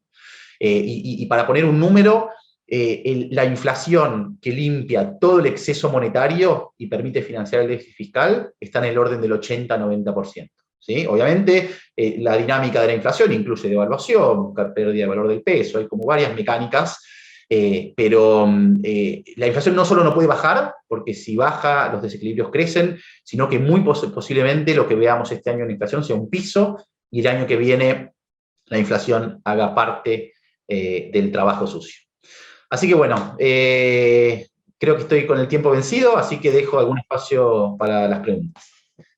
Y para poner un número, la inflación que limpia todo el exceso monetario y permite financiar el déficit fiscal está en el orden del 80-90%. ¿Sí? Obviamente, la dinámica de la inflación incluye devaluación, pérdida de valor del peso, hay como varias mecánicas, pero la inflación no solo no puede bajar, porque si baja los desequilibrios crecen, sino que muy posiblemente lo que veamos este año en inflación sea un piso y el año que viene la inflación haga parte del trabajo sucio. Así que bueno, creo que estoy con el tiempo vencido, así que dejo algún espacio para las preguntas.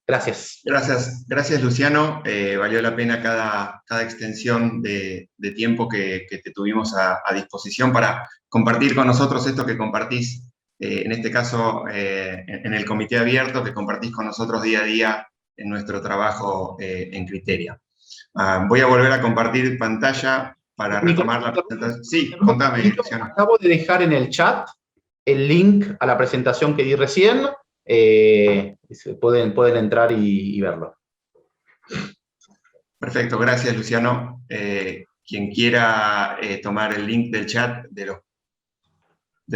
Gracias. Gracias Luciano. Valió la pena cada extensión de tiempo que te tuvimos a disposición para compartir con nosotros esto que compartís, en este caso en el comité abierto, que compartís con nosotros día a día en nuestro trabajo en Criteria. Voy a volver a compartir pantalla para retomar la presentación. Sí, contame, Luciano. Acabo de dejar en el chat el link a la presentación que di recién. Pueden entrar y verlo. Perfecto, gracias Luciano. Quien quiera tomar el link del chat de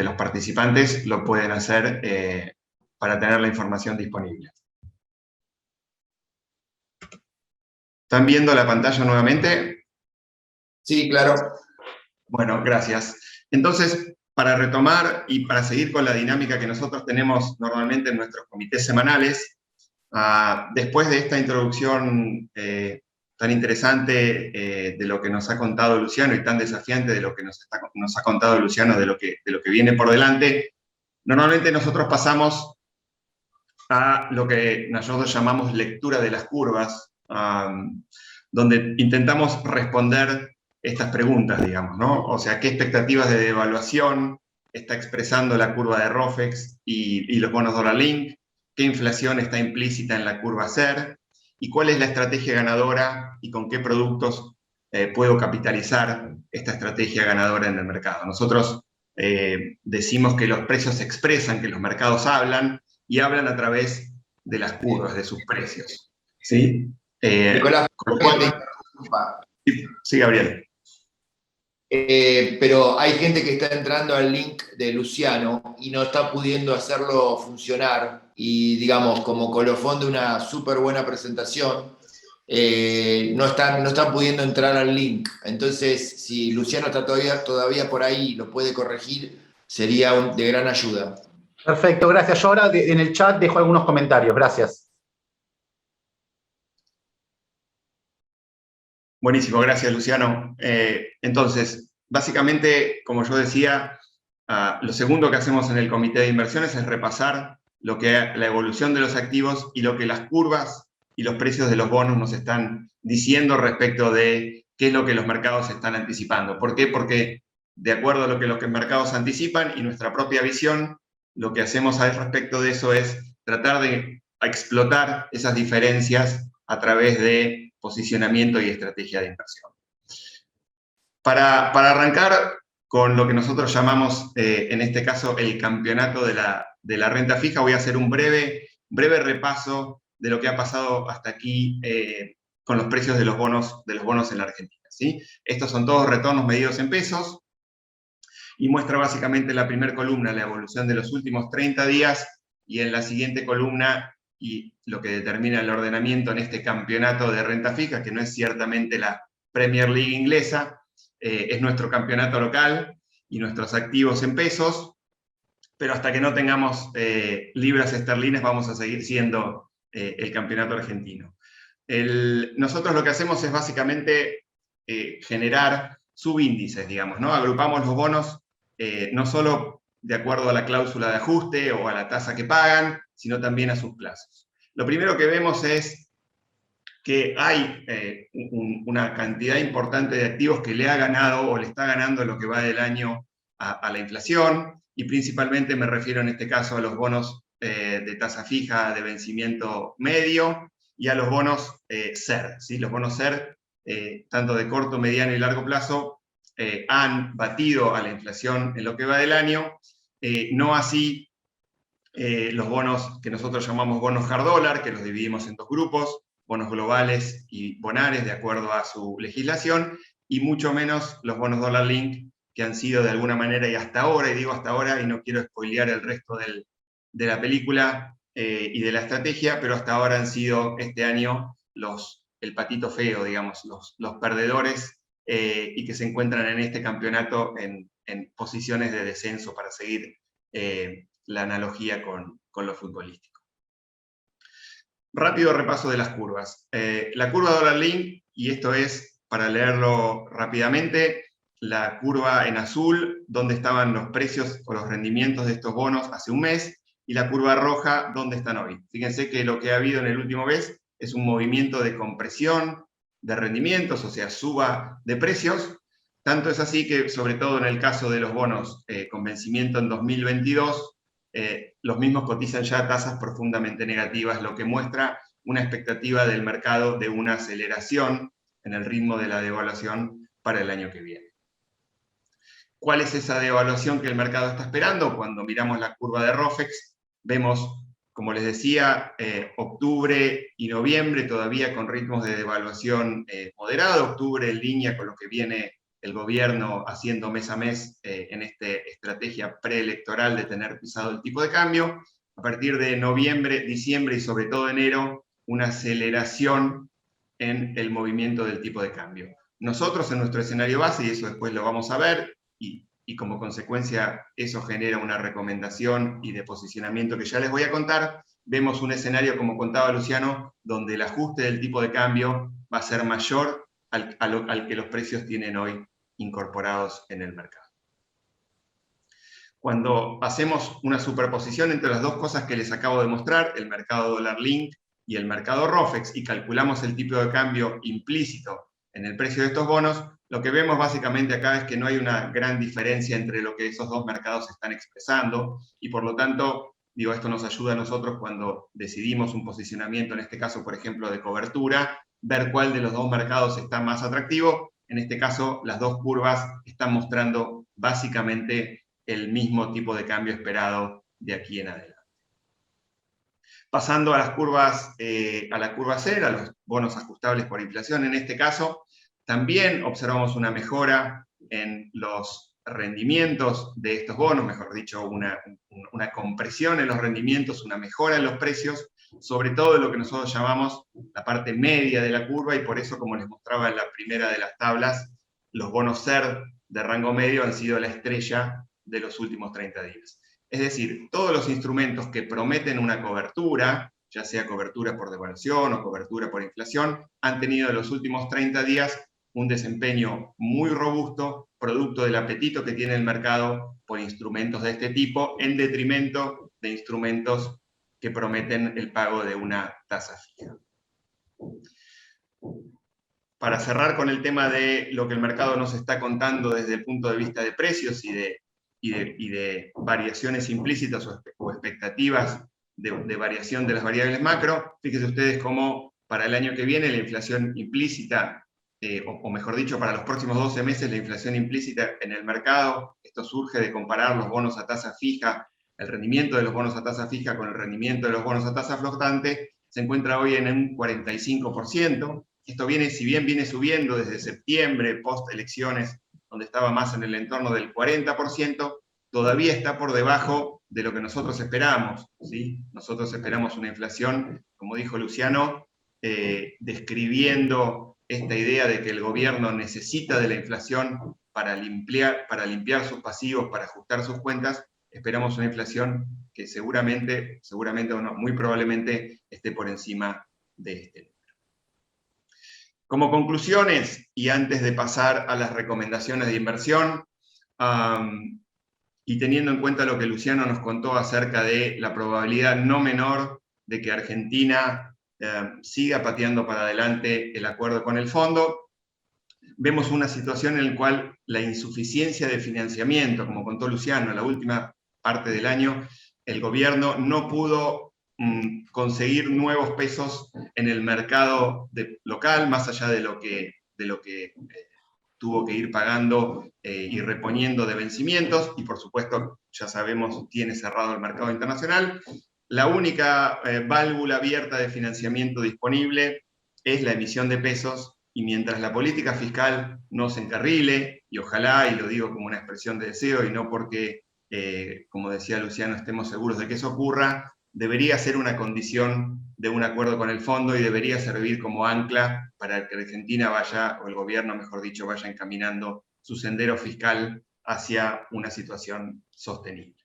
los participantes lo pueden hacer para tener la información disponible. ¿Están viendo la pantalla nuevamente? Sí, claro. Bueno, gracias. Entonces, para retomar y para seguir con la dinámica que nosotros tenemos normalmente en nuestros comités semanales, después de esta introducción tan interesante de lo que nos ha contado Luciano y tan desafiante de lo que nos ha contado Luciano de lo que viene por delante, normalmente nosotros pasamos a lo que nosotros llamamos lectura de las curvas, donde intentamos responder estas preguntas, digamos, ¿no? O sea, ¿qué expectativas de devaluación está expresando la curva de ROFEX y los bonos dólar link? ¿Qué inflación está implícita en la curva SER? ¿Y cuál es la estrategia ganadora y con qué productos puedo capitalizar esta estrategia ganadora en el mercado? Nosotros decimos que los precios expresan, que los mercados hablan, y hablan a través de las curvas, de sus precios. ¿Sí? Nicolás, sí, Gabriel. Pero hay gente que está entrando al link de Luciano y no está pudiendo hacerlo funcionar, y digamos, como colofón de una súper buena presentación, no están pudiendo entrar al link. Entonces, si Luciano está todavía por ahí y lo puede corregir, sería de gran ayuda. Perfecto, gracias. Yo ahora en el chat dejo algunos comentarios. Gracias. Buenísimo, gracias Luciano. Entonces, básicamente, como yo decía, lo segundo que hacemos en el comité de inversiones es repasar la evolución de los activos y lo que las curvas y los precios de los bonos nos están diciendo respecto de qué es lo que los mercados están anticipando. ¿Por qué? Porque de acuerdo a lo que los mercados anticipan y nuestra propia visión, lo que hacemos al respecto de eso es tratar de explotar esas diferencias a través de posicionamiento y estrategia de inversión. Para arrancar con lo que nosotros llamamos, en este caso, el campeonato de la renta fija, voy a hacer un breve repaso de lo que ha pasado hasta aquí con los precios de los bonos en la Argentina, ¿sí? Estos son todos retornos medidos en pesos y muestra básicamente en la primera columna la evolución de los últimos 30 días y en la siguiente columna y lo que determina el ordenamiento en este campeonato de renta fija, que no es ciertamente la Premier League inglesa, es nuestro campeonato local y nuestros activos en pesos, pero hasta que no tengamos libras esterlinas vamos a seguir siendo el campeonato argentino. Nosotros lo que hacemos es básicamente generar subíndices, digamos, ¿no? Agrupamos los bonos no solo de acuerdo a la cláusula de ajuste o a la tasa que pagan, sino también a sus plazos. Lo primero que vemos es que hay una cantidad importante de activos que le ha ganado o le está ganando lo que va del año a la inflación, y principalmente me refiero en este caso a los bonos de tasa fija de vencimiento medio y a los bonos SER, ¿sí? Los bonos SER, tanto de corto, mediano y largo plazo, han batido a la inflación en lo que va del año, no así los bonos que nosotros llamamos bonos hard dólar, que los dividimos en dos grupos, bonos globales y bonares de acuerdo a su legislación, y mucho menos los bonos dólar link, que han sido de alguna manera, y hasta ahora, y digo hasta ahora, y no quiero spoilear el resto de la película y de la estrategia, pero hasta ahora han sido este año el patito feo, digamos, los perdedores, y que se encuentran en este campeonato en posiciones de descenso, para seguir la analogía con lo futbolístico. Rápido repaso de las curvas. La curva dólar link, y esto es para leerlo rápidamente, la curva en azul, donde estaban los precios o los rendimientos de estos bonos hace un mes, y la curva roja, donde están hoy. Fíjense que lo que ha habido en el último mes es un movimiento de compresión de rendimientos, o sea, suba de precios. Tanto es así que, sobre todo en el caso de los bonos con vencimiento en 2022, los mismos cotizan ya a tasas profundamente negativas, lo que muestra una expectativa del mercado de una aceleración en el ritmo de la devaluación para el año que viene. ¿Cuál es esa devaluación que el mercado está esperando? Cuando miramos la curva de ROFEX, vemos, como les decía, octubre y noviembre todavía con ritmos de devaluación moderado, octubre en línea con lo que viene el gobierno haciendo mes a mes en esta estrategia preelectoral de tener pisado el tipo de cambio. A partir de noviembre, diciembre y sobre todo enero, una aceleración en el movimiento del tipo de cambio. Nosotros en nuestro escenario base, y eso después lo vamos a ver, y como consecuencia eso genera una recomendación y de posicionamiento que ya les voy a contar, vemos un escenario, como contaba Luciano, donde el ajuste del tipo de cambio va a ser mayor al que los precios tienen hoy incorporados en el mercado. Cuando hacemos una superposición entre las dos cosas que les acabo de mostrar, el mercado dólar link y el mercado ROFEX, y calculamos el tipo de cambio implícito en el precio de estos bonos, lo que vemos básicamente acá es que no hay una gran diferencia entre lo que esos dos mercados están expresando, y por lo tanto, digo, esto nos ayuda a nosotros cuando decidimos un posicionamiento, en este caso, por ejemplo, de cobertura, ver cuál de los dos mercados está más atractivo. En este caso, las dos curvas están mostrando básicamente el mismo tipo de cambio esperado de aquí en adelante. Pasando a las curvas, a la curva cero, a los bonos ajustables por inflación, en este caso, también observamos una mejora en los rendimientos de estos bonos, mejor dicho, una compresión en los rendimientos, una mejora en los precios, sobre todo en lo que nosotros llamamos la parte media de la curva, y por eso, como les mostraba en la primera de las tablas, los bonos SER de rango medio han sido la estrella de los últimos 30 días. Es decir, todos los instrumentos que prometen una cobertura, ya sea cobertura por devaluación o cobertura por inflación, han tenido en los últimos 30 días un desempeño muy robusto, producto del apetito que tiene el mercado por instrumentos de este tipo, en detrimento de instrumentos que prometen el pago de una tasa fija. Para cerrar con el tema de lo que el mercado nos está contando desde el punto de vista de precios y de variaciones implícitas o expectativas de variación de las variables macro, fíjense ustedes cómo para el año que viene la inflación implícita, o mejor dicho, para los próximos 12 meses la inflación implícita en el mercado, esto surge de comparar los bonos a tasa fija, el rendimiento de los bonos a tasa fija con el rendimiento de los bonos a tasa flotante, se encuentra hoy en un 45%. Esto viene, si bien viene subiendo desde septiembre, post elecciones, donde estaba más en el entorno del 40%, todavía está por debajo de lo que nosotros esperamos, ¿sí? Nosotros esperamos una inflación, como dijo Luciano, describiendo esta idea de que el gobierno necesita de la inflación para limpiar sus pasivos, para ajustar sus cuentas. Esperamos una inflación que seguramente o no, muy probablemente esté por encima de este número. Como conclusiones, y antes de pasar a las recomendaciones de inversión, y teniendo en cuenta lo que Luciano nos contó acerca de la probabilidad no menor de que Argentina siga pateando para adelante el acuerdo con el fondo, vemos una situación en la cual la insuficiencia de financiamiento, como contó Luciano, en la última parte del año, el gobierno no pudo conseguir nuevos pesos en el mercado local, más allá de lo que tuvo que ir pagando y reponiendo de vencimientos, y por supuesto, ya sabemos, tiene cerrado el mercado internacional. La única válvula abierta de financiamiento disponible es la emisión de pesos, y mientras la política fiscal no se encarrile, y ojalá, y lo digo como una expresión de deseo, y no porque, como decía Luciano, estemos seguros de que eso ocurra, debería ser una condición de un acuerdo con el fondo y debería servir como ancla para que Argentina vaya, o el gobierno, mejor dicho, vaya encaminando su sendero fiscal hacia una situación sostenible.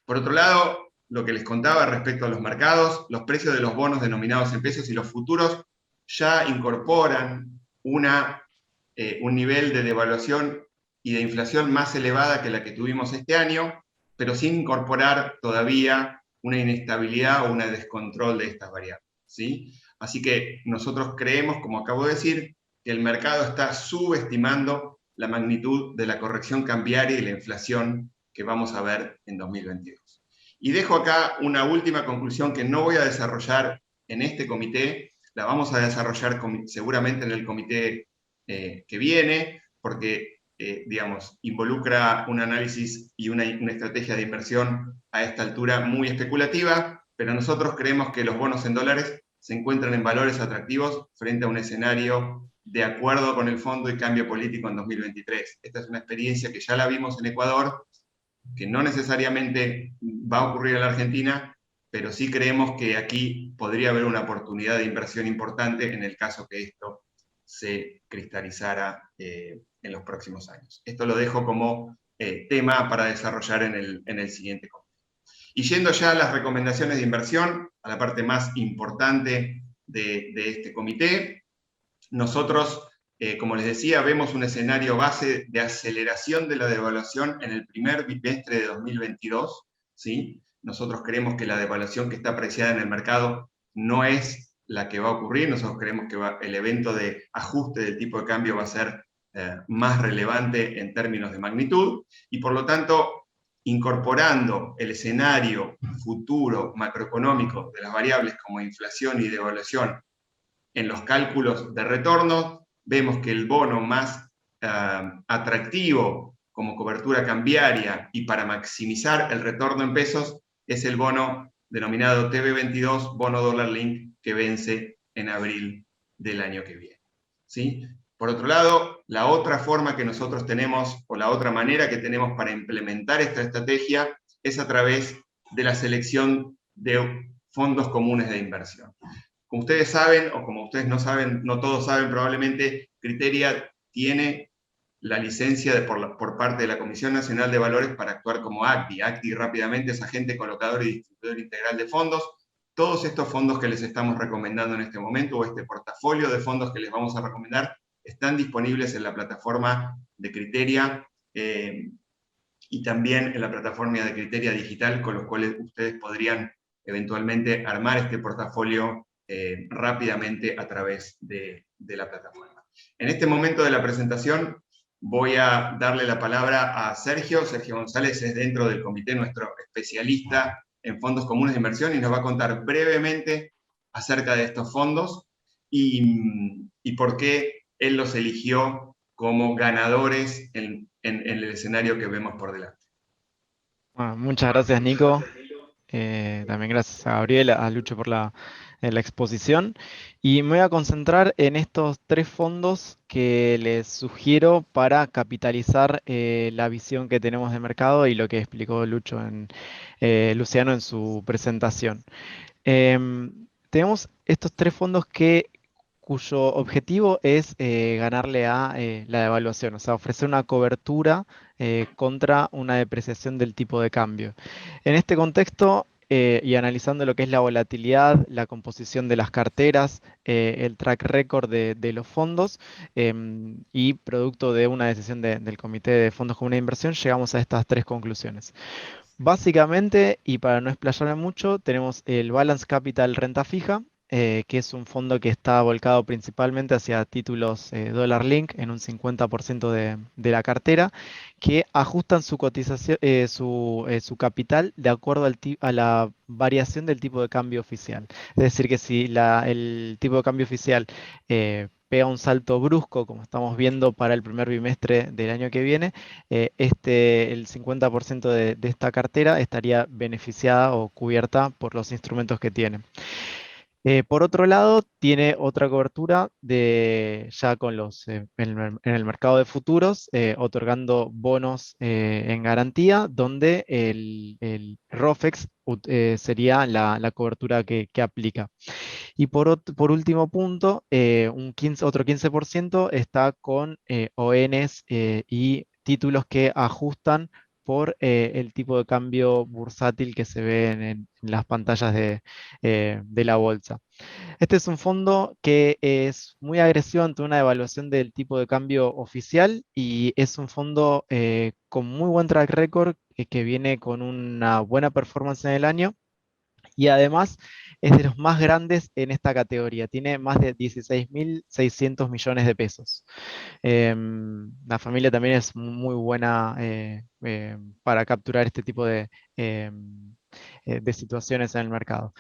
Por otro lado, lo que les contaba respecto a los mercados, los precios de los bonos denominados en pesos y los futuros ya incorporan un nivel de devaluación y de inflación más elevada que la que tuvimos este año, pero sin incorporar todavía una inestabilidad o un descontrol de estas variables, ¿sí? Así que nosotros creemos, como acabo de decir, que el mercado está subestimando la magnitud de la corrección cambiaria y la inflación que vamos a ver en 2022. Y dejo acá una última conclusión que no voy a desarrollar en este comité, la vamos a desarrollar seguramente en el comité que viene, porque, digamos, involucra un análisis y una estrategia de inversión a esta altura muy especulativa, pero nosotros creemos que los bonos en dólares se encuentran en valores atractivos frente a un escenario de acuerdo con el fondo y cambio político en 2023. Esta es una experiencia que ya la vimos en Ecuador, que no necesariamente va a ocurrir en la Argentina, pero sí creemos que aquí podría haber una oportunidad de inversión importante en el caso que esto se cristalizara en los próximos años. Esto lo dejo como tema para desarrollar en el siguiente comité. Y yendo ya a las recomendaciones de inversión, a la parte más importante de este comité, nosotros, como les decía, vemos un escenario base de aceleración de la devaluación en el primer bimestre de 2022, ¿sí? Nosotros creemos que la devaluación que está apreciada en el mercado no es la que va a ocurrir, nosotros creemos que el evento de ajuste del tipo de cambio va a ser más relevante en términos de magnitud, y por lo tanto, incorporando el escenario futuro macroeconómico de las variables como inflación y devaluación en los cálculos de retorno, vemos que el bono más atractivo como cobertura cambiaria y para maximizar el retorno en pesos es el bono denominado TB22, bono dólar link, que vence en abril del año que viene, ¿sí? Por otro lado, la otra forma que nosotros tenemos, o la otra manera que tenemos para implementar esta estrategia, es a través de la selección de fondos comunes de inversión. Como ustedes saben, o como ustedes no saben, no todos saben probablemente, Criteria tiene la licencia por parte de la Comisión Nacional de Valores para actuar como ACDI. ACDI rápidamente es agente colocador y distribuidor integral de fondos. Todos estos fondos que les estamos recomendando en este momento, o este portafolio de fondos que les vamos a recomendar, están disponibles en la plataforma de Criteria y también en la plataforma de Criteria Digital, con los cuales ustedes podrían eventualmente armar este portafolio rápidamente a través de la plataforma. En este momento de la presentación voy a darle la palabra a Sergio. Sergio González es dentro del comité nuestro especialista en fondos comunes de inversión y nos va a contar brevemente acerca de estos fondos y por qué él los eligió como ganadores en el escenario que vemos por delante. Bueno, muchas gracias, Nico. También gracias a Gabriel, a Lucho por la exposición. Y me voy a concentrar en estos tres fondos que les sugiero para capitalizar la visión que tenemos de mercado y lo que explicó Luciano en su presentación. Tenemos estos tres fondos cuyo objetivo es ganarle a la devaluación, o sea, ofrecer una cobertura contra una depreciación del tipo de cambio. En este contexto, y analizando lo que es la volatilidad, la composición de las carteras, el track record de los fondos y producto de una decisión del Comité de Fondos Comunes de Inversión, llegamos a estas tres conclusiones. Básicamente, y para no explayarme mucho, tenemos el Balance Capital Renta Fija, que es un fondo que está volcado principalmente hacia títulos Dollar Link en un 50% de la cartera, que ajustan su cotización, su capital de acuerdo a la variación del tipo de cambio oficial. Es decir, que si el tipo de cambio oficial pega un salto brusco, como estamos viendo para el primer bimestre del año que viene, el 50% de esta cartera estaría beneficiada o cubierta por los instrumentos que tiene. Por otro lado, tiene otra cobertura ya en el mercado de futuros, otorgando bonos en garantía, donde el ROFEX sería la cobertura que aplica. Y por último punto, otro 15% está con ONs y títulos que ajustan por el tipo de cambio bursátil que se ve en las pantallas de la bolsa. Este es un fondo que es muy agresivo ante una evaluación del tipo de cambio oficial y es un fondo con muy buen track record que viene con una buena performance en el año y además es de los más grandes en esta categoría. Tiene más de 16.600 millones de pesos. La familia también es muy buena para capturar este tipo de situaciones en el mercado.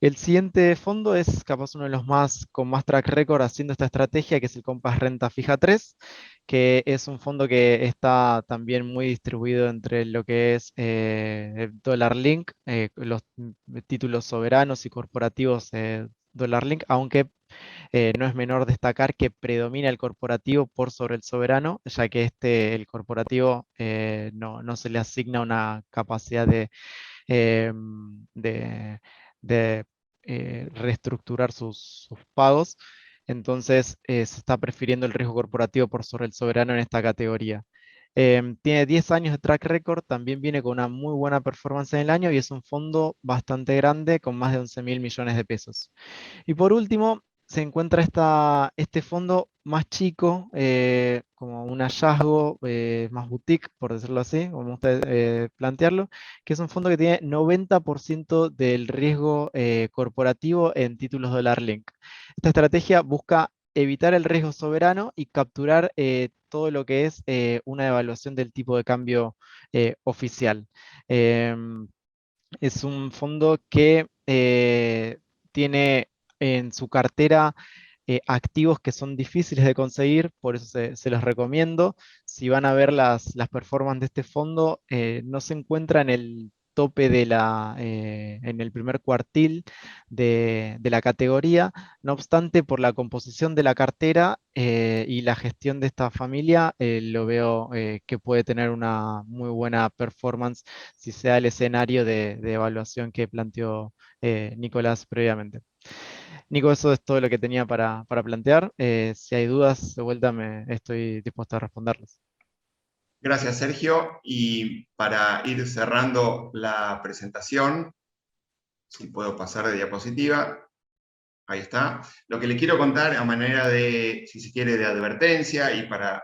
El siguiente fondo es capaz uno de los más con más track record haciendo esta estrategia, que es el Compass Renta Fija 3, que es un fondo que está también muy distribuido entre lo que es el Dollar Link, los títulos soberanos y corporativos Dollar Link, aunque no es menor destacar que predomina el corporativo por sobre el soberano, ya que el corporativo no se le asigna una capacidad eh, de, de reestructurar sus pagos. Entonces se está prefiriendo el riesgo corporativo por sobre el soberano en esta categoría. Tiene 10 años de track record, también viene con una muy buena performance en el año y es un fondo bastante grande con más de 11.000 millones de pesos. Y por último, se encuentra este fondo más chico, como un hallazgo más boutique, por decirlo así, como usted plantearlo, que es un fondo que tiene 90% del riesgo corporativo en títulos Dollar Link. Esta estrategia busca evitar el riesgo soberano y capturar todo lo que es una evaluación del tipo de cambio oficial. Em, es un fondo que tiene en su cartera activos que son difíciles de conseguir, por eso se los recomiendo. Si van a ver las performances de este fondo, no se encuentra en el tope en el primer cuartil de la categoría. No obstante, por la composición de la cartera y la gestión de esta familia, lo veo que puede tener una muy buena performance si sea el escenario de evaluación que planteó Nicolás previamente. Nico, eso es todo lo que tenía para plantear. Si hay dudas, de vuelta estoy dispuesto a responderlas. Gracias, Sergio. Y para ir cerrando la presentación, si puedo pasar de diapositiva, ahí está. Lo que le quiero contar a manera de, si se quiere, de advertencia y para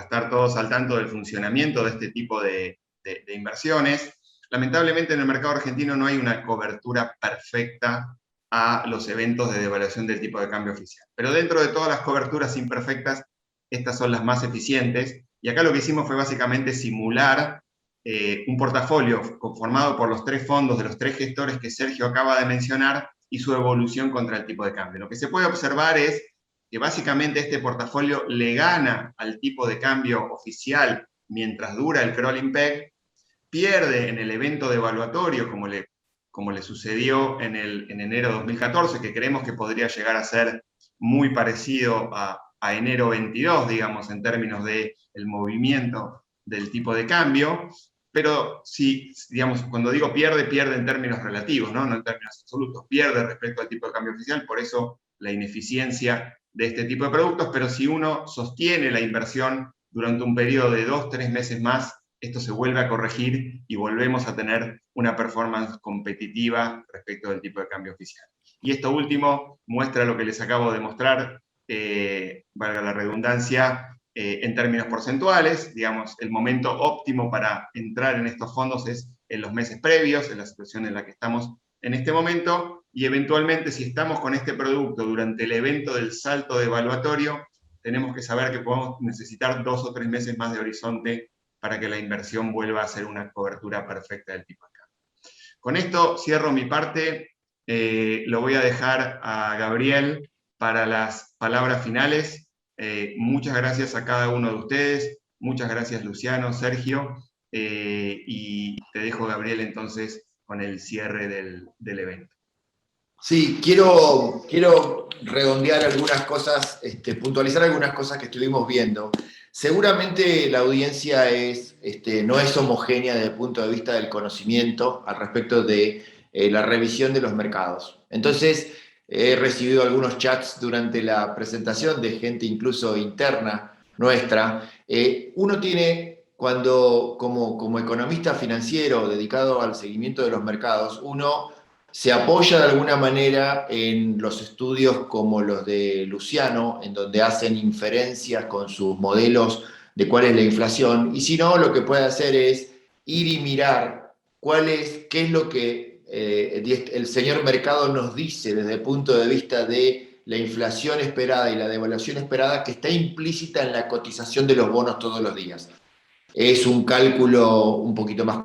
estar todos al tanto del funcionamiento de este tipo de inversiones. Lamentablemente en el mercado argentino no hay una cobertura perfecta a los eventos de devaluación del tipo de cambio oficial. Pero dentro de todas las coberturas imperfectas, estas son las más eficientes. Y acá lo que hicimos fue básicamente simular un portafolio conformado por los 3 fondos de los 3 gestores que Sergio acaba de mencionar y su evolución contra el tipo de cambio. Lo que se puede observar es que básicamente este portafolio le gana al tipo de cambio oficial mientras dura el crawling peg, pierde en el evento devaluatorio como le sucedió en enero de 2014, que creemos que podría llegar a ser muy parecido a enero 22, digamos, en términos del movimiento del tipo de cambio, pero si, digamos, cuando digo pierde, pierde en términos relativos, ¿no? No en términos absolutos, pierde respecto al tipo de cambio oficial, por eso la ineficiencia de este tipo de productos, pero si uno sostiene la inversión durante un periodo de 2-3 meses más, esto se vuelve a corregir y volvemos a tener una performance competitiva respecto del tipo de cambio oficial. Y esto último muestra lo que les acabo de mostrar, valga la redundancia, en términos porcentuales. Digamos, el momento óptimo para entrar en estos fondos es en los meses previos, en la situación en la que estamos en este momento, y eventualmente si estamos con este producto durante el evento del salto evaluatorio, tenemos que saber que podemos necesitar 2 o 3 meses más de horizonte para que la inversión vuelva a ser una cobertura perfecta del tipo de cambio. Con esto cierro mi parte, lo voy a dejar a Gabriel para las palabras finales. Muchas gracias a cada uno de ustedes, muchas gracias Luciano, Sergio, y te dejo, Gabriel, entonces con el cierre del evento. Sí, quiero redondear algunas cosas, puntualizar algunas cosas que estuvimos viendo. Seguramente la audiencia no es homogénea desde el punto de vista del conocimiento al respecto de la revisión de los mercados. Entonces, he recibido algunos chats durante la presentación de gente incluso interna nuestra. Uno tiene cuando como economista financiero dedicado al seguimiento de los mercados, uno se apoya de alguna manera en los estudios como los de Luciano, en donde hacen inferencias con sus modelos de cuál es la inflación, y si no, lo que puede hacer es ir y mirar qué es lo que el señor mercado nos dice desde el punto de vista de la inflación esperada y la devaluación esperada que está implícita en la cotización de los bonos todos los días. Es un cálculo un poquito más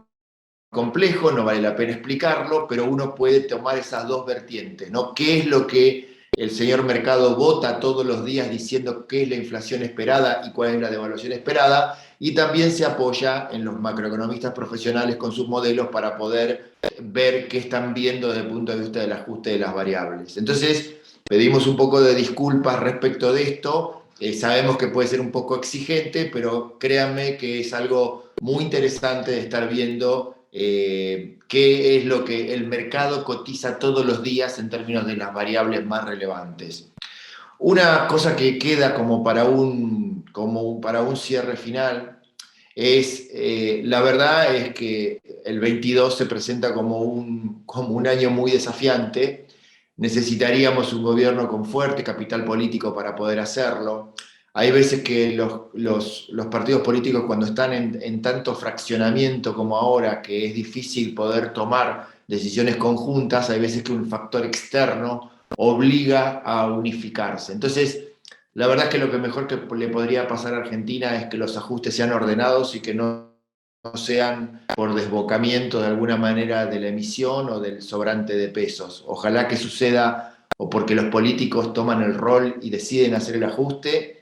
complejo, no vale la pena explicarlo, pero uno puede tomar esas dos vertientes, ¿no? ¿Qué es lo que el señor mercado vota todos los días diciendo qué es la inflación esperada y cuál es la devaluación esperada? Y también se apoya en los macroeconomistas profesionales con sus modelos para poder ver qué están viendo desde el punto de vista del ajuste de las variables. Entonces, pedimos un poco de disculpas respecto de esto. Sabemos que puede ser un poco exigente, pero créanme que es algo muy interesante de estar viendo qué es lo que el mercado cotiza todos los días en términos de las variables más relevantes. Una cosa que queda como para un cierre final es, la verdad es que el 22 se presenta como un año muy desafiante. Necesitaríamos un gobierno con fuerte capital político para poder hacerlo. Hay veces que los partidos políticos, cuando están en tanto fraccionamiento como ahora, que es difícil poder tomar decisiones conjuntas, hay veces que un factor externo obliga a unificarse. Entonces, la verdad es que lo que mejor que le podría pasar a Argentina es que los ajustes sean ordenados y que no sean por desbocamiento de alguna manera de la emisión o del sobrante de pesos. Ojalá que suceda o porque los políticos toman el rol y deciden hacer el ajuste,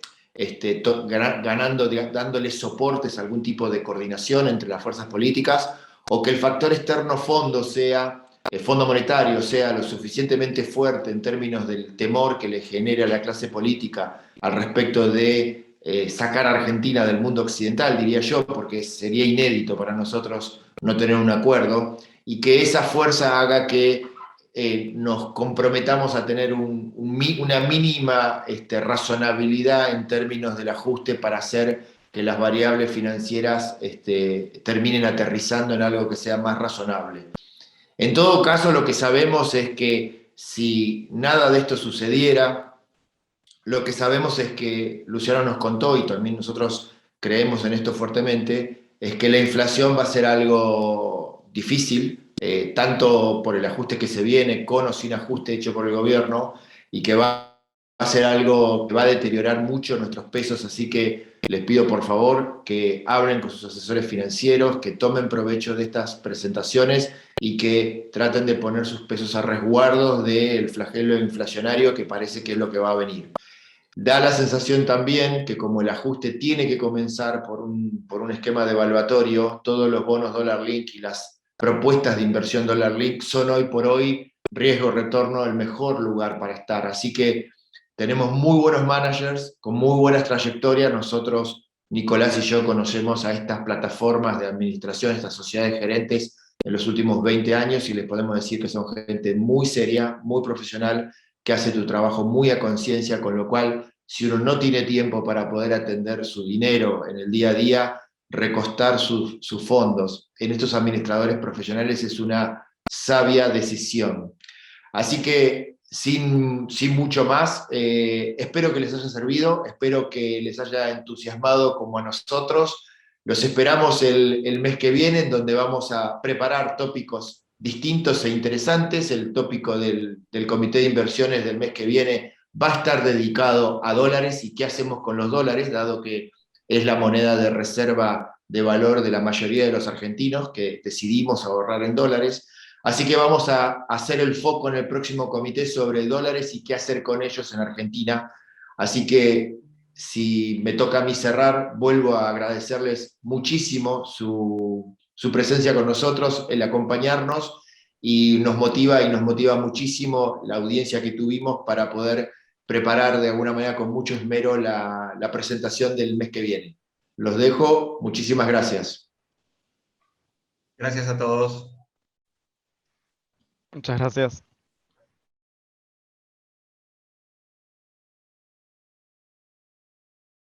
dándoles soportes a algún tipo de coordinación entre las fuerzas políticas, o que el factor externo fondo sea, el Fondo Monetario sea lo suficientemente fuerte en términos del temor que le genera a la clase política al respecto de sacar a Argentina del mundo occidental, diría yo, porque sería inédito para nosotros no tener un acuerdo, y que esa fuerza haga que nos comprometamos a tener una mínima razonabilidad en términos del ajuste para hacer que las variables financieras terminen aterrizando en algo que sea más razonable. En todo caso, lo que sabemos es que si nada de esto sucediera, lo que sabemos es que Luciano nos contó, y también nosotros creemos en esto fuertemente, es que la inflación va a ser algo difícil, tanto por el ajuste que se viene, con o sin ajuste hecho por el gobierno, y que va a ser algo que va a deteriorar mucho nuestros pesos, así que les pido por favor que hablen con sus asesores financieros, que tomen provecho de estas presentaciones y que traten de poner sus pesos a resguardo del flagelo inflacionario que parece que es lo que va a venir. Da la sensación también que como el ajuste tiene que comenzar por un esquema devaluatorio, todos los bonos dólar link y las propuestas de inversión dólar link son hoy por hoy riesgo-retorno el mejor lugar para estar. Así que tenemos muy buenos managers con muy buenas trayectorias. Nosotros, Nicolás y yo, conocemos a estas plataformas de administración, estas sociedades gerentes en los últimos 20 años y les podemos decir que son gente muy seria, muy profesional, que hace tu trabajo muy a conciencia, con lo cual, si uno no tiene tiempo para poder atender su dinero en el día a día, recostar sus fondos en estos administradores profesionales es una sabia decisión. Así que, sin mucho más, espero que les haya servido, espero que les haya entusiasmado como a nosotros. Los esperamos el mes que viene, en donde vamos a preparar tópicos distintos e interesantes. El tópico del Comité de Inversiones del mes que viene va a estar dedicado a dólares y qué hacemos con los dólares, dado que es la moneda de reserva de valor de la mayoría de los argentinos que decidimos ahorrar en dólares. Así que vamos a hacer el foco en el próximo comité sobre dólares y qué hacer con ellos en Argentina. Así que si me toca a mí cerrar, vuelvo a agradecerles muchísimo su presencia con nosotros, el acompañarnos, y nos motiva muchísimo la audiencia que tuvimos para poder preparar de alguna manera con mucho esmero la presentación del mes que viene. Los dejo, muchísimas gracias. Gracias a todos. Muchas gracias.